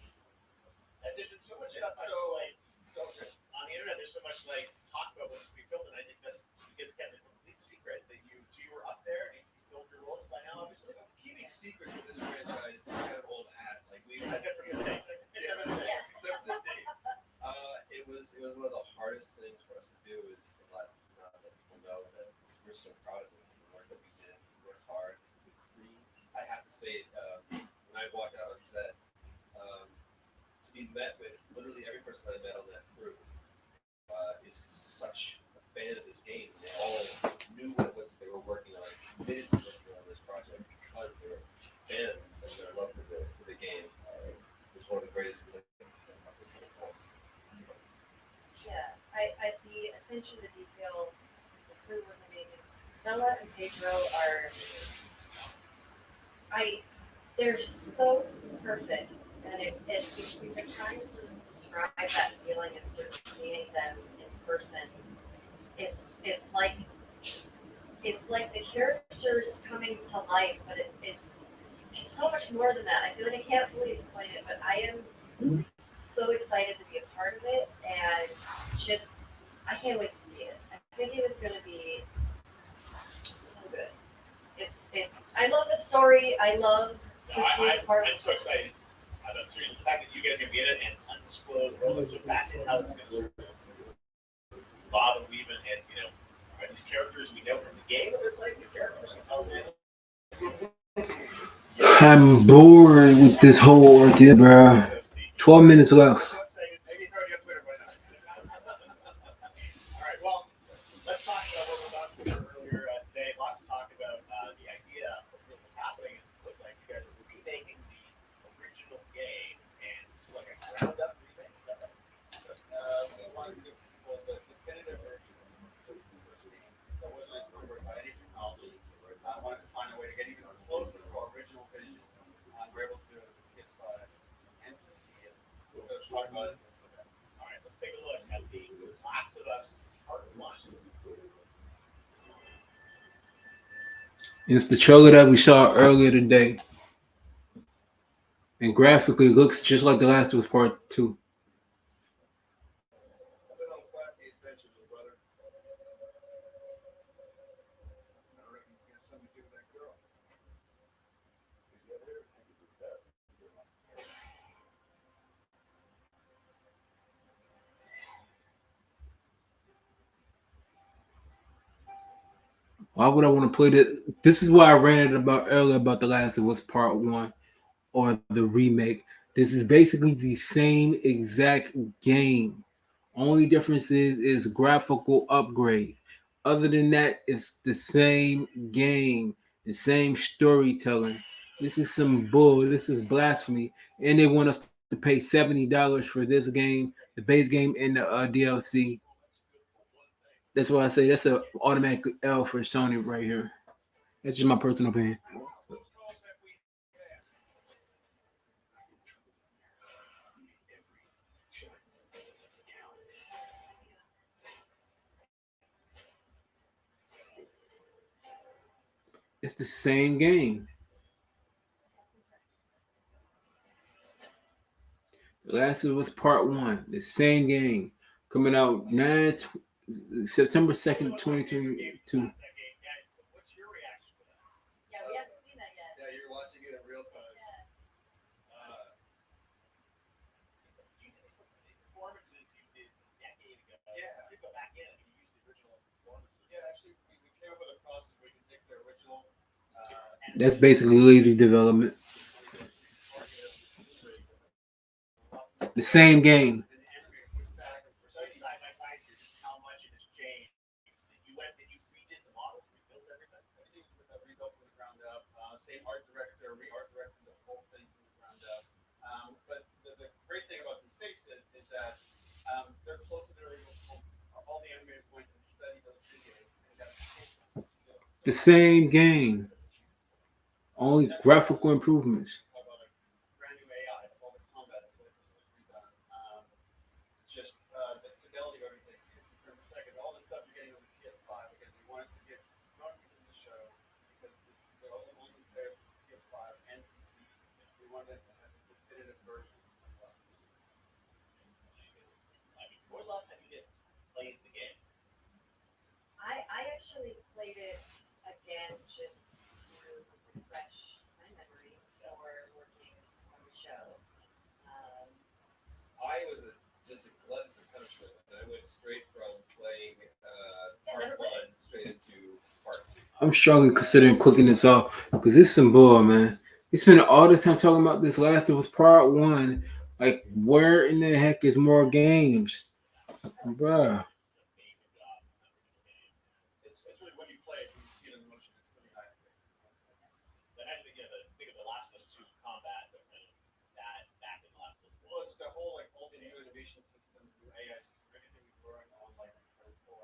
And there's been so much It's stuff I so- like So good. on the internet. There's so much like talk about what's being filmed, and I think that's because kept a complete secret that you were up there and you filmed your roles by now, obviously. Keeping secrets with this franchise is kind of old hat. Like we, Except for the day. except for the date. It was one of the hardest things for us to do is to let people know that we're so proud of them, the work that we did, we worked hard. I have to say, when I walked out on set, to be met with literally every person I met on that crew is such a fan of this game. They all knew what it was that they were working on, committed to working on this project because they were fans and their love for the game was one of the greatest things about this kind of film. Yeah, the attention to detail, the crew was amazing. Bella and Pedro are, they're so perfect, and we've been trying to describe that feeling of sort of seeing them in person. It's like the characters coming to life, but it's so much more than that. I feel like I can't fully explain it, but I am so excited to be a part of it, and just I can't wait to see it. I think it is going to be so good. It's I love the story. I love just being a part of I'm so excited about the series. The fact that you guys are going to be in it and undisclosed roles are fascinating how it's going to sort of bob and weave and are these characters we know from the game or they're like new characters? Can you tell us anything? I'm bored with this whole ordeal, bro. 12 minutes left. So excited. Maybe it's already on Twitter by now. fun. All right, let's take a look at the Last of Us Part 1. It's the trailer that we saw earlier today, and graphically looks just like The Last of Us Part 2. I've been on quite the adventure, little brother. I reckon he's got something to do with that girl. He's got everything to do with that. Why would I want to play this? This is why I ranted about earlier about The Last of Us Part 1 or the remake. This is basically the same exact game. Only difference is graphical upgrades. Other than that, it's the same game, the same storytelling. This is some bull. This is blasphemy, and they want us to pay $70 for this game, the base game, and the DLC. That's why I say that's an automatic L for Sony right here. That's just my personal opinion. Whose calls have we had? It's the same game. The Last of Us Part 1, the same game. Coming out September 2nd, Games 2022. past that game. Yeah, what's your reaction to that? Yeah, we haven't seen that yet. Yeah, you're watching it in real time. Uh, you did the performances you did a decade ago. Yeah. You go back in and you use the original performances. Yeah, actually, we came up with a process where you can take the original That's basically lazy development. The same game. And you put back and side by side here just how much it has changed. Did you redid the models, rebuilt everything? everything rebuilt from the ground up. Same art director, re-art directed the whole thing from the ground up. But the great thing about this space is that they're close to their original homes. All the animators went and studied those videos and got The same game. Only graphical improvements. about a brand new AI, all the combat was redone. Just the fidelity of everything, 60 frames per second, all the stuff you're getting on the PS5 because we wanted to give not because of the show, because they're all the only players for PS5 and PC. We wanted to have a definitive version of Last of Us. I mean, when was the last time you did play the game? I actually played it again just to refresh my memory before working on the show. I was just a glutton for punishment, and I went straight from playing never part played. 1 straight into part 2. I'm strongly considering clicking this off because it's some bull, man. We spent all this time talking about this Last of Us Part 1. Like, where in the heck is more games? Bruh. Amazing job on that original game. It's really when you play it, when you see it in motion, it's really nice. Then I think of the Last of Us 2 combat, but that back in the Last of Us 1. Well, it's the whole all the new innovation system, new AI system, everything we've learned on Last of Us 2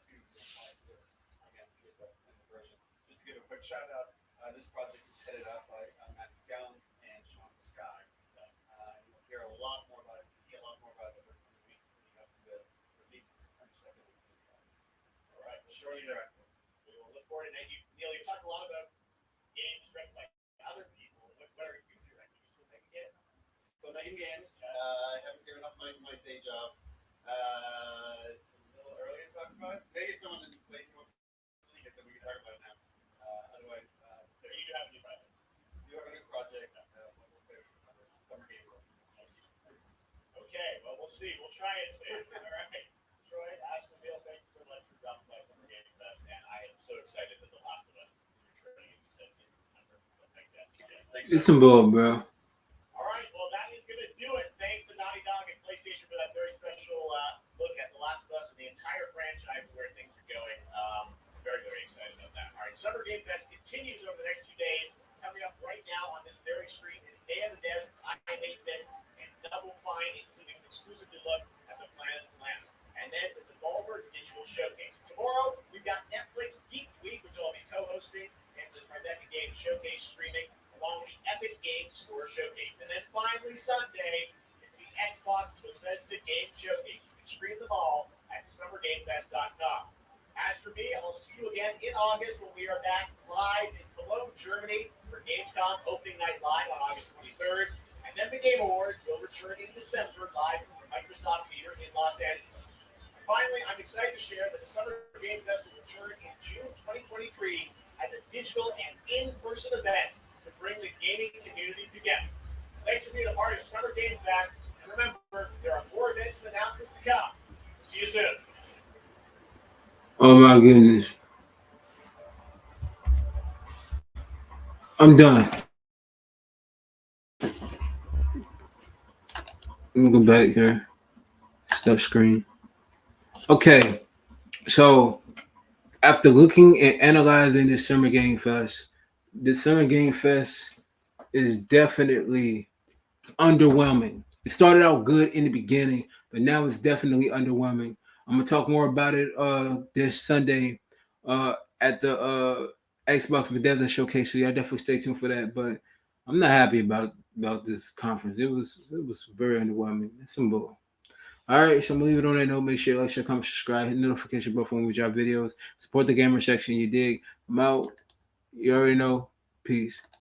we apply to this again to get that kind of version. Just to give a quick shout out, this project is headed up by Matthew Gowan and Sean Sky. You'll hear a lot more about it, see a lot more about it over the coming weeks leading up to the release of the second week of this guy. All right, Shortly thereafter. we will look forward to that. Neil, you've talked a lot about games directed by other people. What are you directing? You still making games? Still making games. I haven't given up my day job. It's a little early to talk about it. Maybe if someone in place wants to leave it, then we can talk about it now. Otherwise, So you do have a new project. do have a new project. Summer Game Fest. Okay, well, we'll see. We'll try it soon. All right. Troy, Ashley, Neil, thank you so much for dropping by Summer Game Fest. And I am so excited that The Last of Us is returning, as you said, in September. So thanks, Ashley. Thanks, It's some bull, bro. All right, well, that is going to do it. Thanks to Naughty Dog and PlayStation for that very special look at The Last of Us and the entire franchise and where things are going. Very, very excited about that. All right, Summer Game Fest continues over the next few days. Coming up right now on this very stream is Day of the Desert, I Hate Fit, and Double Fine, including an exclusive look at the Planet Planet. And then the Devolver Digital Showcase. Tomorrow, we've got Netflix Geek Week, which I'll be co-hosting, and the Tribeca Games Showcase streaming, along with the Epic Games Store Showcase. And then finally, Sunday, it's the Xbox with Bethesda Game Showcase. You can stream them all at summergamefest.com. As for me, I'll see you again in August when we are back live in Cologne, Germany for Gamescom opening night live on August 23rd. And then the Game Awards will return in December live from the Microsoft Theater in Los Angeles. And finally, I'm excited to share that Summer Game Fest will return in June 2023 as a digital and in-person event to bring the gaming community together. Thanks for being a part of Summer Game Fest, and remember, there are more events and announcements to come. See you soon. Oh my goodness. I'm done. Let me go back here. Stop screen. Okay. So after looking and analyzing this Summer Game Fest, the Summer Game Fest is definitely underwhelming. It started out good in the beginning, but now it's definitely underwhelming. I'm gonna talk more about it this Sunday at the Xbox Bethesda showcase. So yeah, definitely stay tuned for that. But I'm not happy about this conference. It was very underwhelming. It's some bull. All right, so I'm gonna leave it on that note. Make sure you like, share, comment, subscribe, hit the notification bell for when we drop videos. Support the gamer section. You dig? I'm out. You already know. Peace.